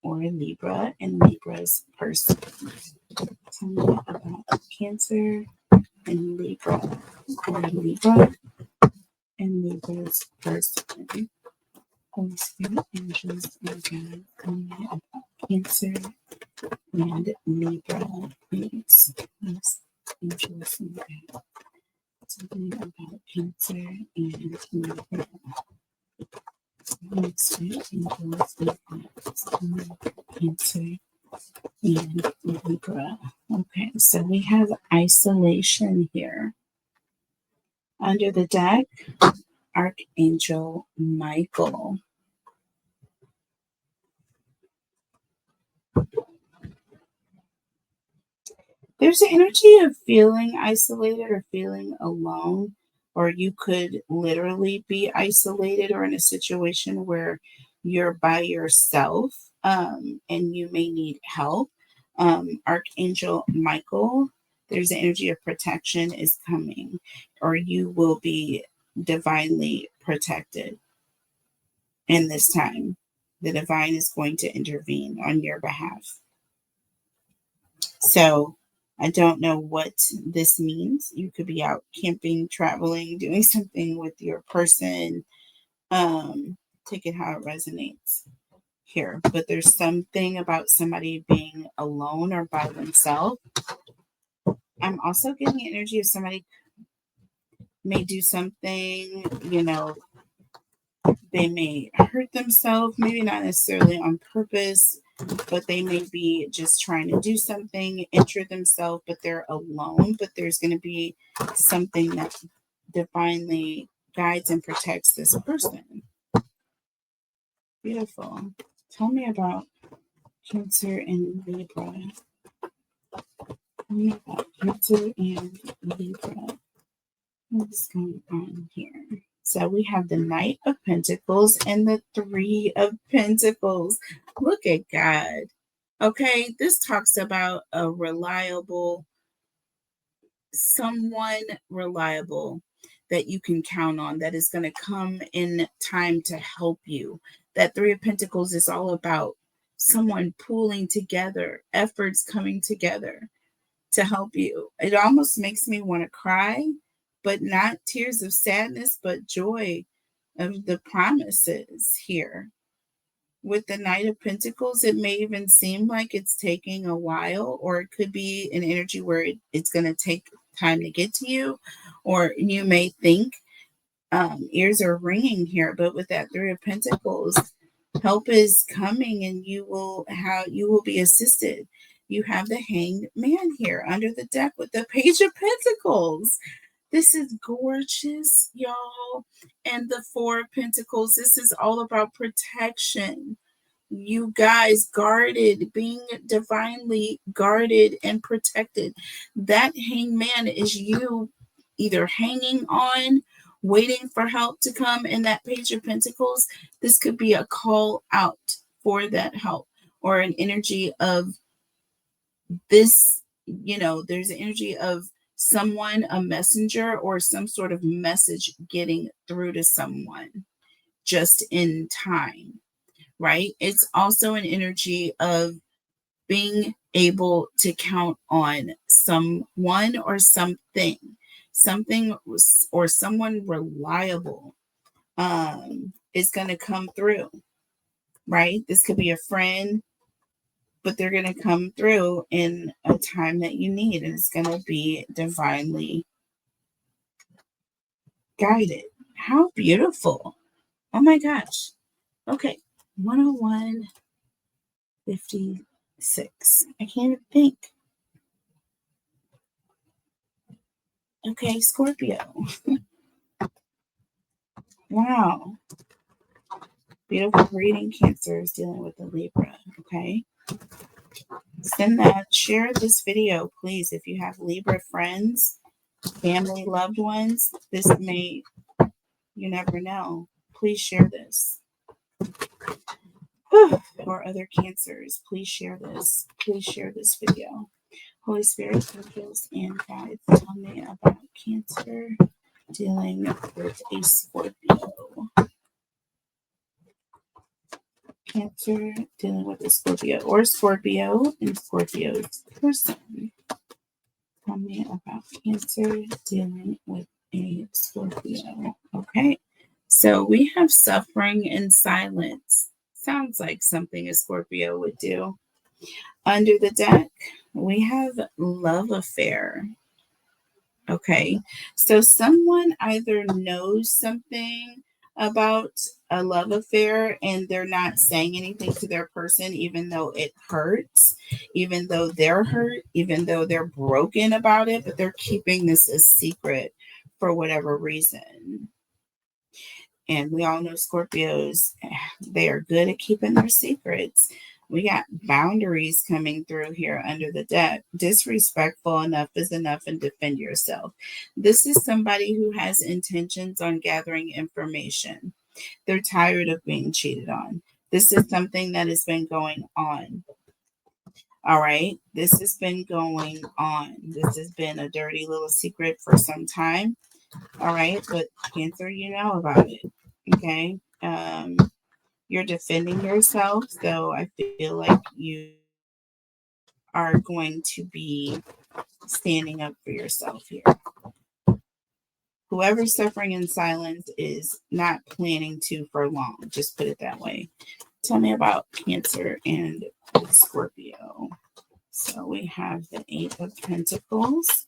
A: or Libra and Libra's person. Tell me about Cancer and Libra or Libra and Libra's person. Holy Spirit, angels, and God, tell me about Cancer and Libra, please. Yes, angels and God. Something about Cancer and Libra. Holy Spirit, angels, and God. Cancer and Libra. Okay, so we have isolation here. Under the deck, Archangel Michael. There's an energy of feeling isolated or feeling alone, or you could literally be isolated or in a situation where you're by yourself and you may need help. Archangel Michael, there's an energy of protection is coming, or you will be divinely protected in this time. The divine is going to intervene on your behalf. So I don't know what this means. You could be out camping, traveling, doing something with your person. Take it how it resonates here. But there's something about somebody being alone or by themselves. I'm also getting energy of somebody may do something, they may hurt themselves, maybe not necessarily on purpose, but they may be just trying to do something, injure themselves, but they're alone. But there's going to be something that divinely guides and protects this person. Beautiful. Tell me about Cancer and Libra. Tell me about Cancer and Libra. What's going on here? So we have the Knight of Pentacles and the Three of Pentacles. Look at God. Okay, this talks about a reliable, someone reliable that you can count on, that is going to come in time to help you. That Three of Pentacles is all about someone pooling together, efforts coming together to help you. It almost makes me want to cry, but not tears of sadness, but joy of the promises here. With the Knight of Pentacles, it may even seem like it's taking a while, or it could be an energy where it's going to take time to get to you, or you may think ears are ringing here. But with that Three of Pentacles, help is coming, and you will be assisted. You have the Hanged Man here under the deck with the Page of Pentacles. This is gorgeous, y'all. And the Four of Pentacles, this is all about protection. You guys guarded, being divinely guarded and protected. That Hangman is you either hanging on, waiting for help to come. And that Page of Pentacles, this could be a call out for that help, or an energy of this, there's an energy of someone, a messenger, or some sort of message getting through to someone just in time, right? It's also an energy of being able to count on someone or something or someone reliable is going to come through, right? This could be a friend, but they're going to come through in a time that you need, and it's going to be divinely guided. How beautiful. Oh my gosh. Okay. 101.56. I can't even think. Okay, Scorpio. Wow. Beautiful reading. Cancer is dealing with the Libra. Okay. Share this video, please. If you have Libra friends, family, loved ones, you never know. Please share this. Or other cancers, please share this. Please share this video. Holy Spirit, angels, and guides, tell me about Cancer dealing with a Scorpio. Cancer dealing with a Scorpio, or Scorpio and Scorpio's person. Tell me about Cancer dealing with a Scorpio. Okay, so we have suffering in silence. Sounds like something a Scorpio would do. Under the deck, we have love affair. Okay, so someone either knows something about a love affair and they're not saying anything to their person, even though it hurts, even though they're hurt, even though they're broken about it, but they're keeping this a secret for whatever reason. And we all know Scorpios, they are good at keeping their secrets. We got boundaries coming through here under the deck. Disrespectful, enough is enough, and defend yourself. This is somebody who has intentions on gathering information. They're tired of being cheated on. This is something that has been going on. All right. This has been going on. This has been a dirty little secret for some time. All right. But Cancer, you know about it. Okay. You're defending yourself. So I feel like you are going to be standing up for yourself here. Whoever's suffering in silence is not planning to for long. Just put it that way. Tell me about Cancer and Scorpio. So we have the Eight of Pentacles.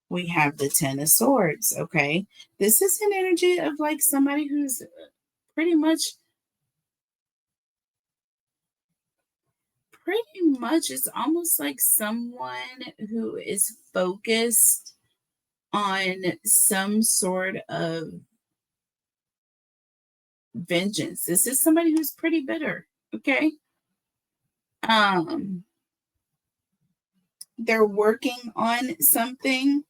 A: We have the Ten of Swords. Okay. This is an energy of like somebody who's pretty much it's almost like someone who is focused on some sort of vengeance. This is somebody who's pretty bitter. Okay. They're working on something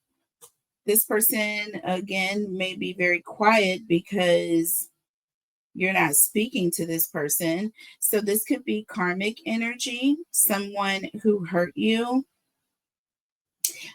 A: This person, again, may be very quiet because you're not speaking to this person. So this could be karmic energy, someone who hurt you.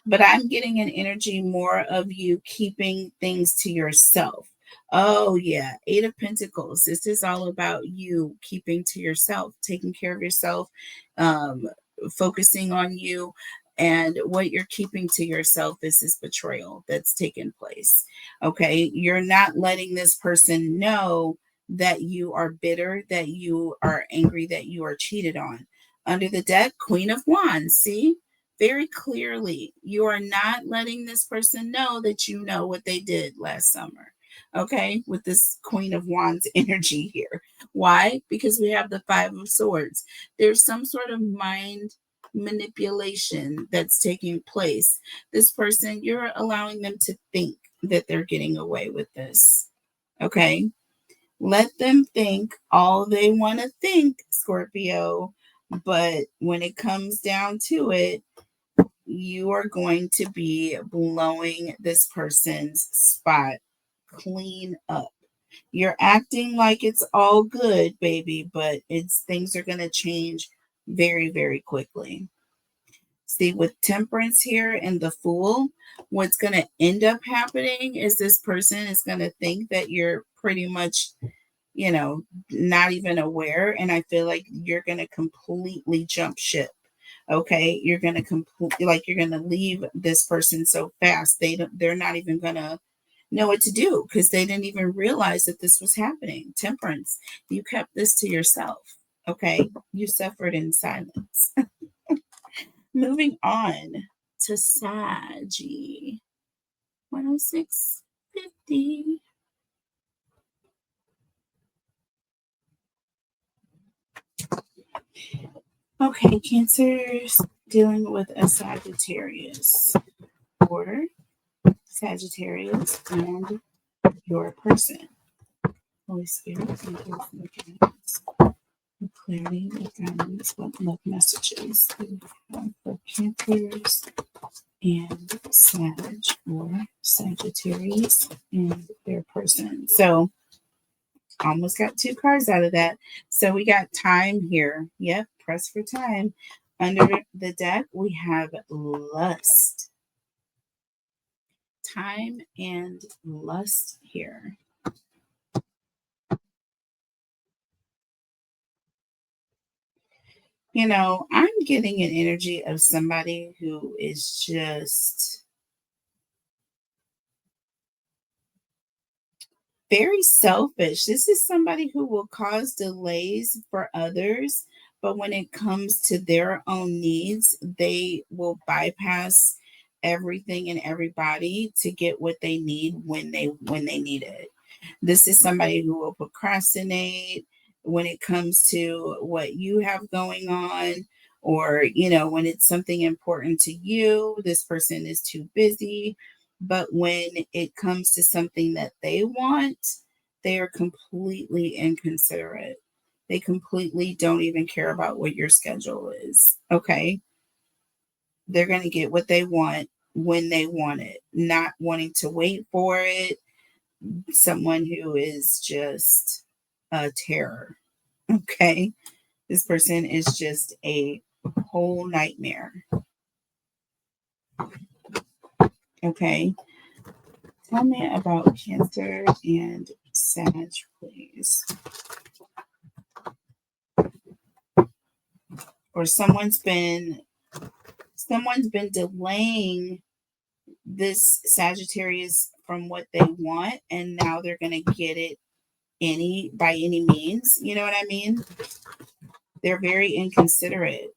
A: But I'm getting an energy more of you keeping things to yourself. Oh, yeah. Eight of Pentacles. This is all about you keeping to yourself, taking care of yourself, um, focusing on you. And what you're keeping to yourself is this betrayal that's taken place. Okay. You're not letting this person know that you are bitter, that you are angry, that you are cheated on. Under the deck, Queen of Wands. See? Very clearly, you are not letting this person know that you know what they did last summer. Okay, with this Queen of Wands energy here. Why? Because we have the Five of Swords. There's some sort of mind manipulation that's taking place. This person, you're allowing them to think that they're getting away with this. Okay, let them think all they want to think, Scorpio. But when it comes down to it, you are going to be blowing this person's spot clean up. You're acting like it's all good, baby, but it's things are going to change very, very quickly. See, with Temperance here and the Fool, what's going to end up happening is this person is going to think that you're pretty much, not even aware. And I feel like you're going to completely jump ship. Okay, you're going to you're going to leave this person so fast they're not even going to know what to do because they didn't even realize that this was happening. Temperance, you kept this to yourself. Okay, you suffered in silence. Moving on to Saggy 106.50. Okay, Cancer's dealing with a Sagittarius order. Sagittarius and your person. Holy Spirit, thank you for the guidance, the clarity, the guidance, what love messages we have for Cancers and Sag or Sagittarius and their person. So almost got two cards out of that. So we got time here. Yep, press for time. Under the deck, we have lust. Time and lust here. I'm getting an energy of somebody who is just very selfish. This is somebody who will cause delays for others, but when it comes to their own needs, they will bypass everything and everybody to get what they need when they need it. This is somebody who will procrastinate when it comes to what you have going on, or, when it's something important to you, this person is too busy. But when it comes to something that they want, they are completely inconsiderate. They completely don't even care about what your schedule is. Okay. They're going to get what they want when they want it, not wanting to wait for it. Someone who is just a terror. Okay. This person is just a whole nightmare. Okay. Tell me about Cancer and Sag, please. Or someone's been delaying this Sagittarius from what they want, and now they're gonna get it by any means. You know what I mean? They're very inconsiderate.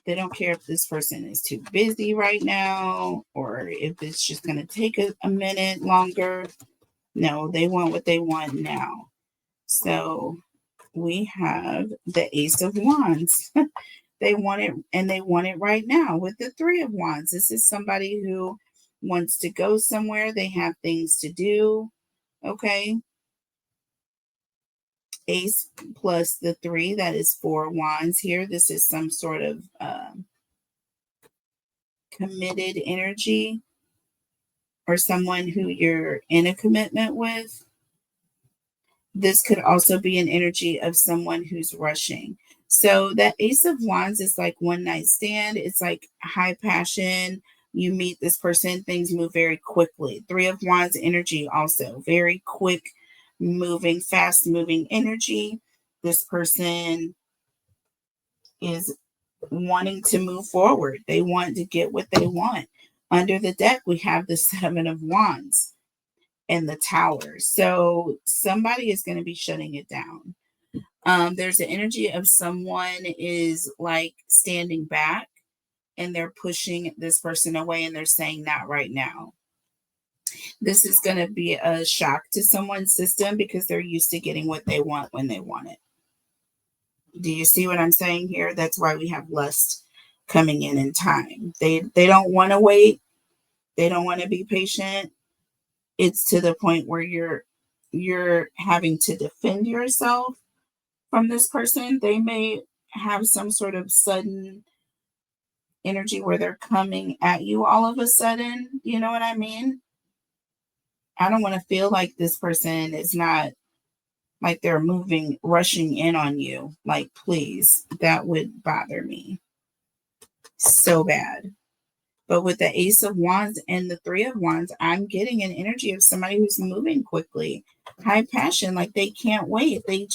A: They don't care if this person is too busy right now or if it's just going to take a minute longer. No, they want what they want now. So we have the Ace of Wands. They want it, and they want it right now with the Three of Wands. This is somebody who wants to go somewhere. They have things to do. Okay. Ace plus the 3, that is 4 wands here. This is some sort of committed energy or someone who you're in a commitment with. This could also be an energy of someone who's rushing. So that Ace of Wands is like one night stand. It's like high passion. You meet this person, things move very quickly. Three of Wands energy also very quick moving, fast moving energy. This person is wanting to move forward. They want to get what they want. Under the deck, we have the Seven of Wands and the Tower. So somebody is going to be shutting it down. There's an energy of someone is like standing back and they're pushing this person away and they're saying not right now. This is going to be a shock to someone's system because they're used to getting what they want when they want it. Do you see what I'm saying here? That's why we have lust coming in time. They don't want to wait. They don't want to be patient. It's to the point where you're having to defend yourself from this person. They may have some sort of sudden energy where they're coming at you all of a sudden. You know what I mean? I don't want to feel like this person is not like they're moving, rushing in on you. Like, please, that would bother me so bad. But with the Ace of Wands and the Three of Wands, I'm getting an energy of somebody who's moving quickly, high passion, like they can't wait. They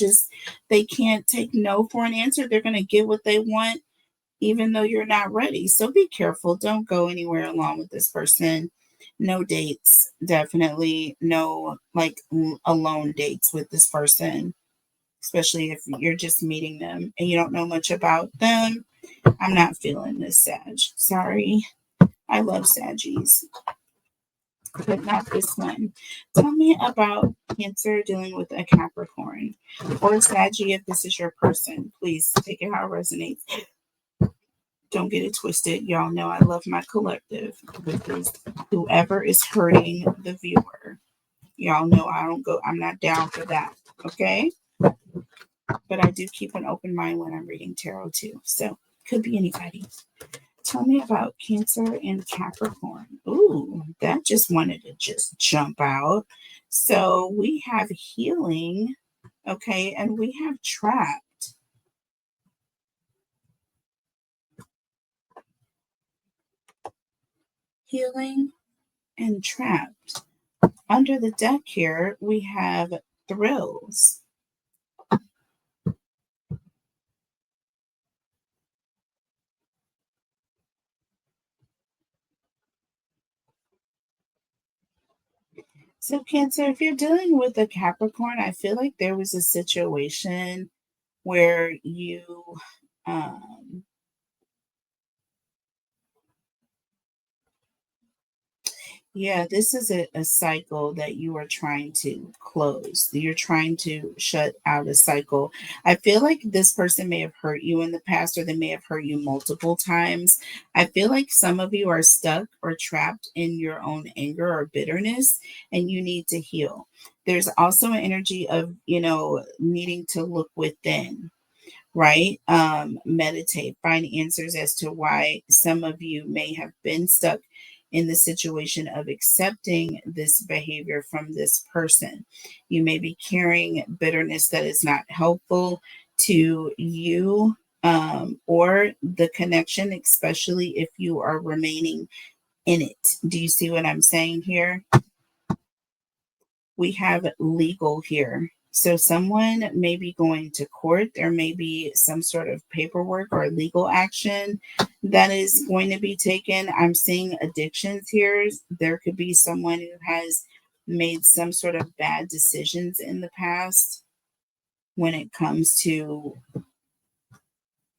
A: can't take no for an answer. They're going to get what they want, even though you're not ready. So be careful. Don't go anywhere alone with this person. No dates, definitely no like alone dates with this person, especially if you're just meeting them and you don't know much about them. I'm not feeling this, Sag. Sorry. I love Saggies, but not this one. Tell me about Cancer dealing with a Capricorn or Saggy if this is your person. Please take it how it resonates. Don't get it twisted. Y'all know I love my collective, because whoever is hurting the viewer, y'all know I'm not down for that. Okay? But I do keep an open mind when I'm reading tarot too. So could be anybody. Tell me about Cancer and Capricorn. Ooh, that just wanted to just jump out. So we have healing, okay, and we have trapped. Healing and trapped. Under the deck here, we have thrills. So Cancer, if you're dealing with a Capricorn, I feel like there was a situation where you yeah, this is a cycle that you are trying to close. You're trying to shut out a cycle. I feel like this person may have hurt you in the past, or they may have hurt you multiple times. I feel like some of you are stuck or trapped in your own anger or bitterness, and you need to heal. There's also an energy of, needing to look within, right? Meditate, find answers as to why some of you may have been stuck in the situation of accepting this behavior from this person. You may be carrying bitterness that is not helpful to you, or the connection, especially if you are remaining in it. Do you see what I'm saying here? We have legal here. So someone may be going to court. There may be some sort of paperwork or legal action that is going to be taken. I'm seeing addictions here. There could be someone who has made some sort of bad decisions in the past when it comes to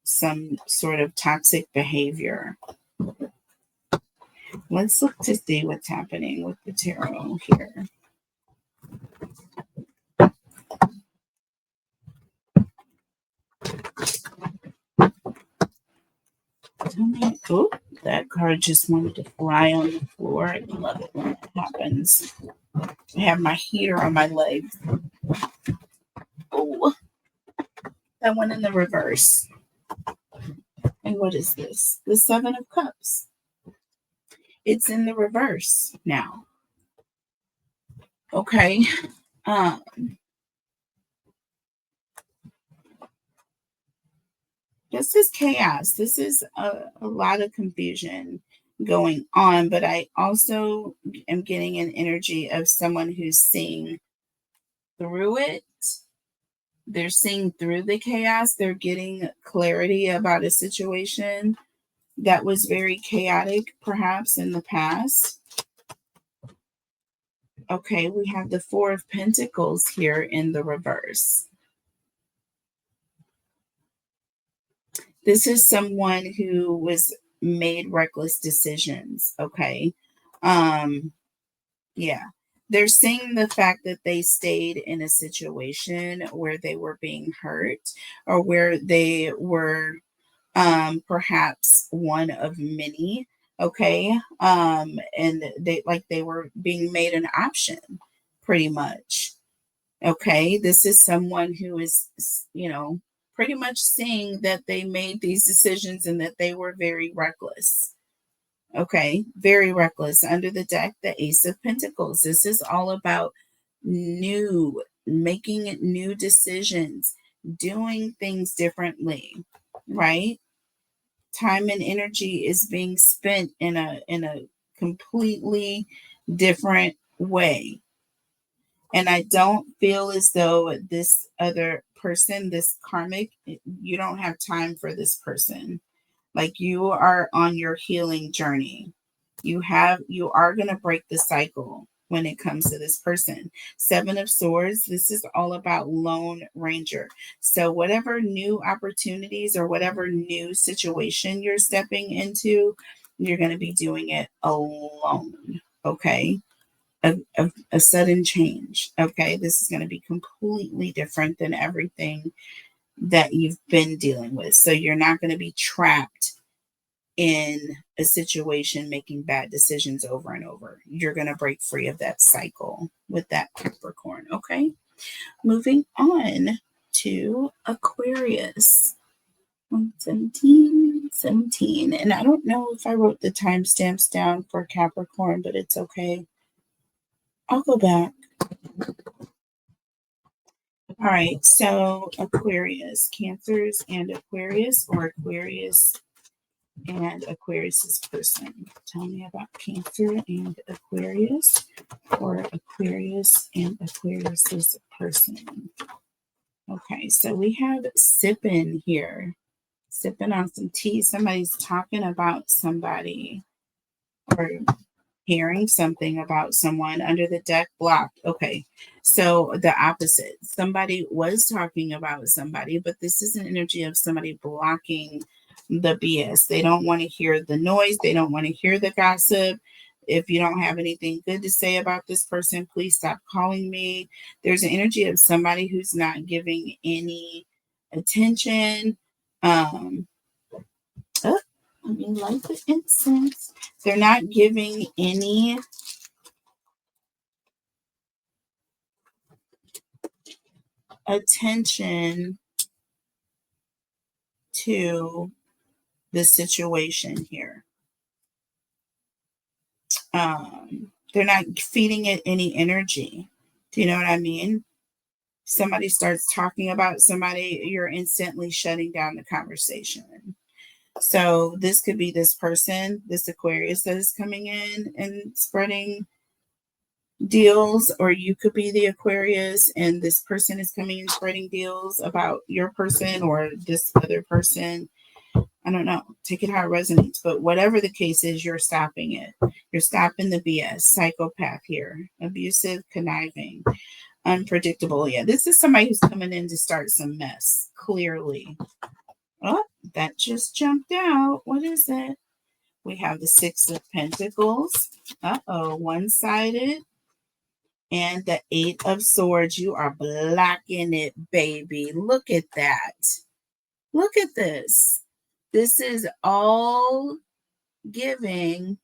A: some sort of toxic behavior. Let's look to see what's happening with the tarot here. Oh, that card just wanted to fly on the floor. I love it when that happens. I have my heater on my legs. Oh, that went in the reverse. And what is this? The Seven of Cups. it's in the reverse now. Okay. This is chaos. This is a lot of confusion going on, but I also am getting an energy of someone who's seeing through it. They're seeing through the chaos. They're getting clarity about a situation that was very chaotic, perhaps in the past. Okay, we have the Four of Pentacles here in the reverse. This is someone who was made reckless decisions. Okay. Yeah. They're seeing the fact that they stayed in a situation where they were being hurt or where they were perhaps one of many. Okay. And they were being made an option pretty much. Okay. This is someone who is, pretty much seeing that they made these decisions and that they were very reckless. Okay, very reckless. Under the deck, the Ace of Pentacles. This is all about making new decisions, doing things differently, right? Time and energy is being spent in a completely different way. And I don't feel as though this other person, this karmic, you don't have time for this person. Like, you are on your healing journey. You are going to break the cycle when it comes to this person. Seven of Swords, this is all about Lone Ranger. So whatever new opportunities or whatever new situation you're stepping into, you're going to be doing it alone. Okay. A sudden change. Okay. This is going to be completely different than everything that you've been dealing with. So you're not going to be trapped in a situation making bad decisions over and over. You're going to break free of that cycle with that Capricorn. Okay. Moving on to Aquarius. 17. And I don't know if I wrote the timestamps down for Capricorn, but it's okay. I'll go back. All right, so Aquarius, Cancers and Aquarius, or Aquarius and Aquarius's person. Tell me about Cancer and Aquarius, or Aquarius and Aquarius's person. Okay, so we have sipping here, sipping on some tea. Somebody's talking about somebody or hearing something about someone. Under the deck, blocked. Okay, so the opposite. Somebody was talking about somebody, but this is an energy of somebody blocking the BS. They don't want to hear the noise. They don't want to hear the gossip. If you don't have anything good to say about this person, please stop calling me. There's an energy of somebody who's not giving any attention. I mean, like the incense, they're not giving any attention to the situation here. They're not feeding it any energy. Do you know what I mean? Somebody starts talking about somebody, you're instantly shutting down the conversation. So this could be this person, this Aquarius that is coming in and spreading deals, or you could be the Aquarius and this person is coming and spreading deals about your person or this other person. I don't know. Take it how it resonates. But whatever the case is, you're stopping it. You're stopping the BS. Psychopath here. Abusive, conniving, unpredictable. Yeah, this is somebody who's coming in to start some mess, clearly. Oh, that just jumped out. What is it? We have the Six of Pentacles. One-sided. And the Eight of Swords. You are blocking it, baby. Look at that. Look at this. This is all giving.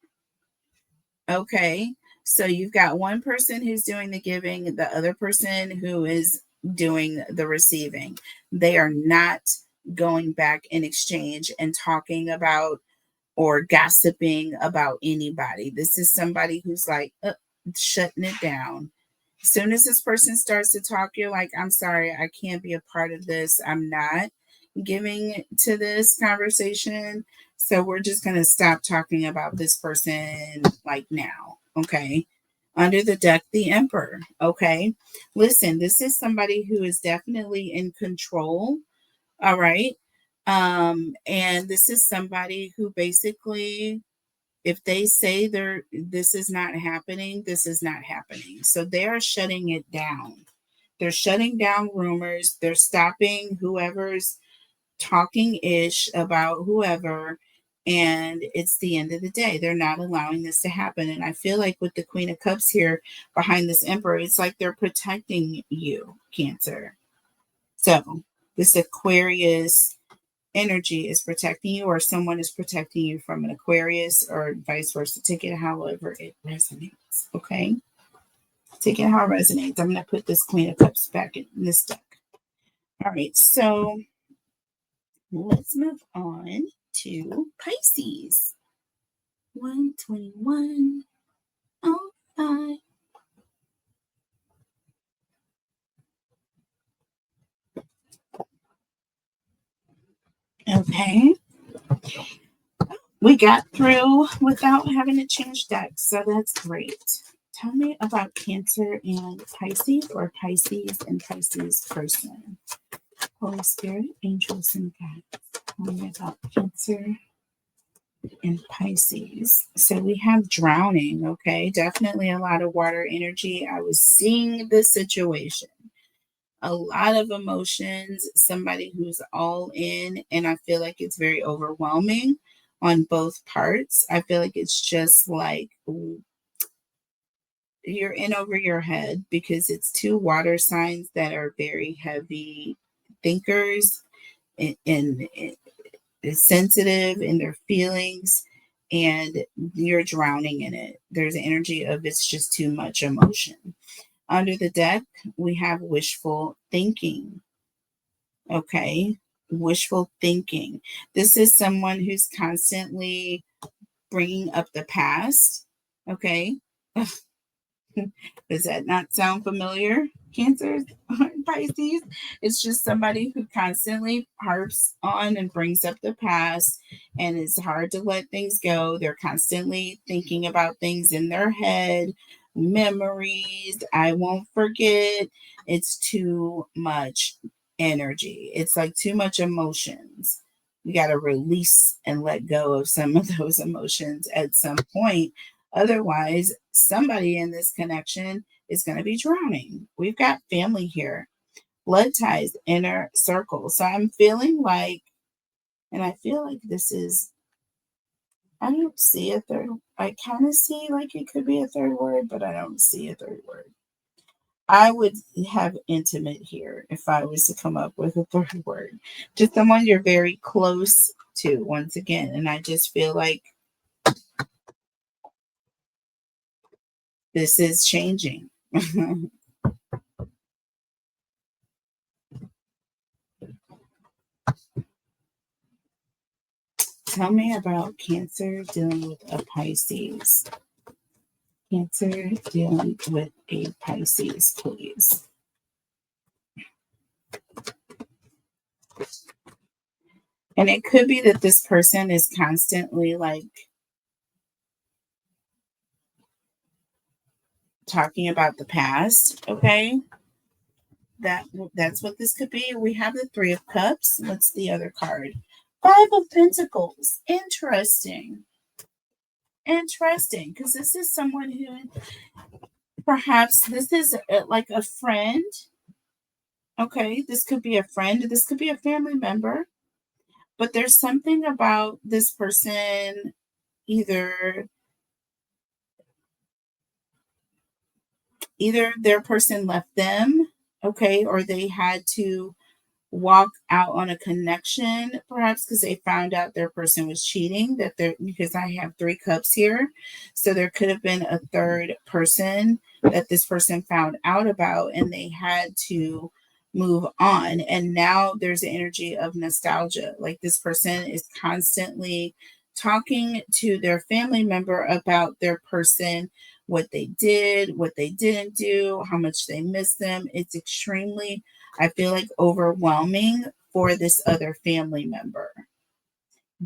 A: Okay. So you've got one person who's doing the giving, the other person who is doing the receiving. They are not going back in exchange and talking about or gossiping about anybody. This is somebody who's like shutting it down. As soon as this person starts to talk, you're like, I'm sorry, I can't be a part of this. I'm not giving to this conversation. So we're just going to stop talking about this person like now. Okay. Under the deck, the Emperor. Okay. Listen, this is somebody who is definitely in control. All right. And this is somebody who basically, if they say this is not happening, this is not happening. So they are shutting it down. They're shutting down rumors. They're stopping whoever's talking ish about whoever. And it's the end of the day. They're not allowing this to happen. And I feel like with the Queen of Cups here behind this Emperor, it's like they're protecting you, Cancer. So this Aquarius energy is protecting you, or someone is protecting you from an Aquarius, or vice versa. Take it however it resonates. Okay. Take it how it resonates. I'm going to put this Queen of Cups back in this deck. All right. So let's move on to Pisces. 121:05. Okay. We got through without having to change decks, so that's great. Tell me about Cancer and Pisces, or Pisces and Pisces person. Holy Spirit, angels, and guides. Tell me about Cancer and Pisces. So we have drowning, okay? Definitely a lot of water energy. I was seeing this situation. A lot of emotions, somebody who's all in, and I feel like it's very overwhelming on both parts. I feel like it's just like you're in over your head, because it's two water signs that are very heavy thinkers and sensitive in their feelings, and you're drowning in it. There's energy of it's just too much emotion. Under the deck, we have wishful thinking. Okay. Wishful thinking. This is someone who's constantly bringing up the past. Okay. Does that not sound familiar, Cancer, Pisces? It's just somebody who constantly harps on and brings up the past, and it's hard to let things go. They're constantly thinking about things in their head, memories. I won't forget. It's too much energy. It's like too much emotions. You got to release and let go of some of those emotions at some point. Otherwise, somebody in this connection is going to be drowning. We've got family here, blood ties, inner circle. So I'm feeling like, and I feel like this is, I don't see a third, I kind of see like it could be a third word, but I don't see a third word. I would have intimate here if I was to come up with a third word. Just someone you're very close to, once again. And I just feel like this is changing. Tell me about Cancer dealing with a Pisces. Cancer dealing with a Pisces, please. And it could be that this person is constantly like talking about the past. Okay. That's what this could be. We have the Three of Cups. What's the other card? Five of Pentacles. Interesting. Interesting. Because this is someone who perhaps this is like a friend. Okay. This could be a friend. This could be a family member. But there's something about this person, either their person left them, okay, or they had to walk out on a connection, perhaps because they found out their person was cheating, that they're, because I have Three Cups here. So there could have been a third person that this person found out about, and they had to move on. And now there's the energy of nostalgia. Like this person is constantly talking to their family member about their person, what they did, what they didn't do, how much they miss them. It's extremely, I feel like, overwhelming for this other family member.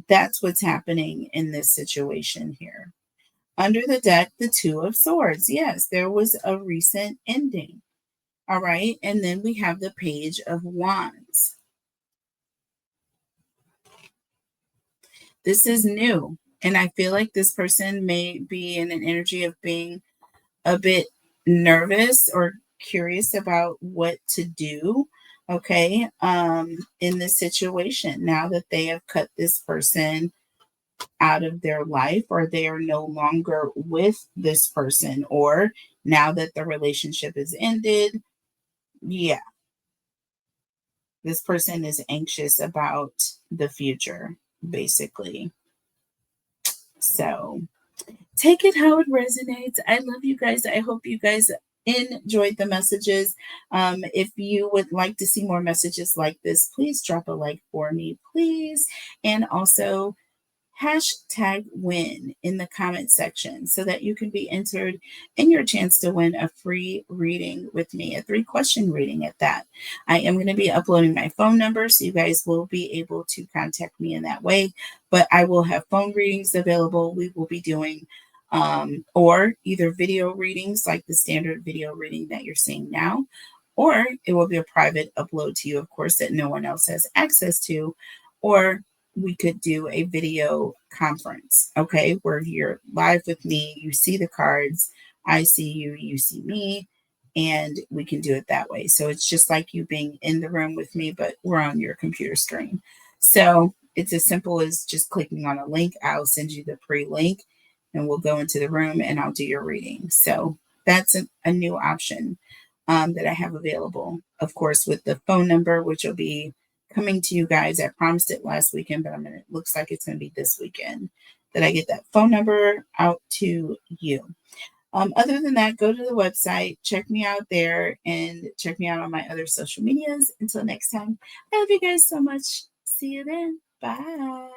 A: That's what's happening in this situation here. Under the deck, the Two of Swords. Yes, there was a recent ending. All right. And then we have the Page of Wands. This is new. And I feel like this person may be in an energy of being a bit nervous or curious about what to do. Okay. In this situation, now that they have cut this person out of their life, or they are no longer with this person, or now that the relationship is ended. Yeah. This person is anxious about the future, basically. So take it how it resonates. I love you guys. I hope you guys enjoyed the messages. If you would like to see more messages like this, please drop a like for me, please. And also hashtag win in the comment section so that you can be entered in your chance to win a free reading with me, a 3-question reading at that. I am going to be uploading my phone number, so you guys will be able to contact me in that way, but I will have phone readings available. We will be doing or either video readings like the standard video reading that you're seeing now, or it will be a private upload to you, of course, that no one else has access to, or we could do a video conference, okay, where you're live with me, you see the cards, I see you, you see me, and we can do it that way. So it's just like you being in the room with me, but we're on your computer screen. So it's as simple as just clicking on a link. I'll send you the pre-link and we'll go into the room and I'll do your reading. So that's a new option that I have available, of course, with the phone number, which will be coming to you guys. I promised it last weekend, but it looks like it's going to be this weekend that I get that phone number out to you. Other than that, go to the website, check me out there, and check me out on my other social medias. Until next time, I love you guys so much. See you then. Bye.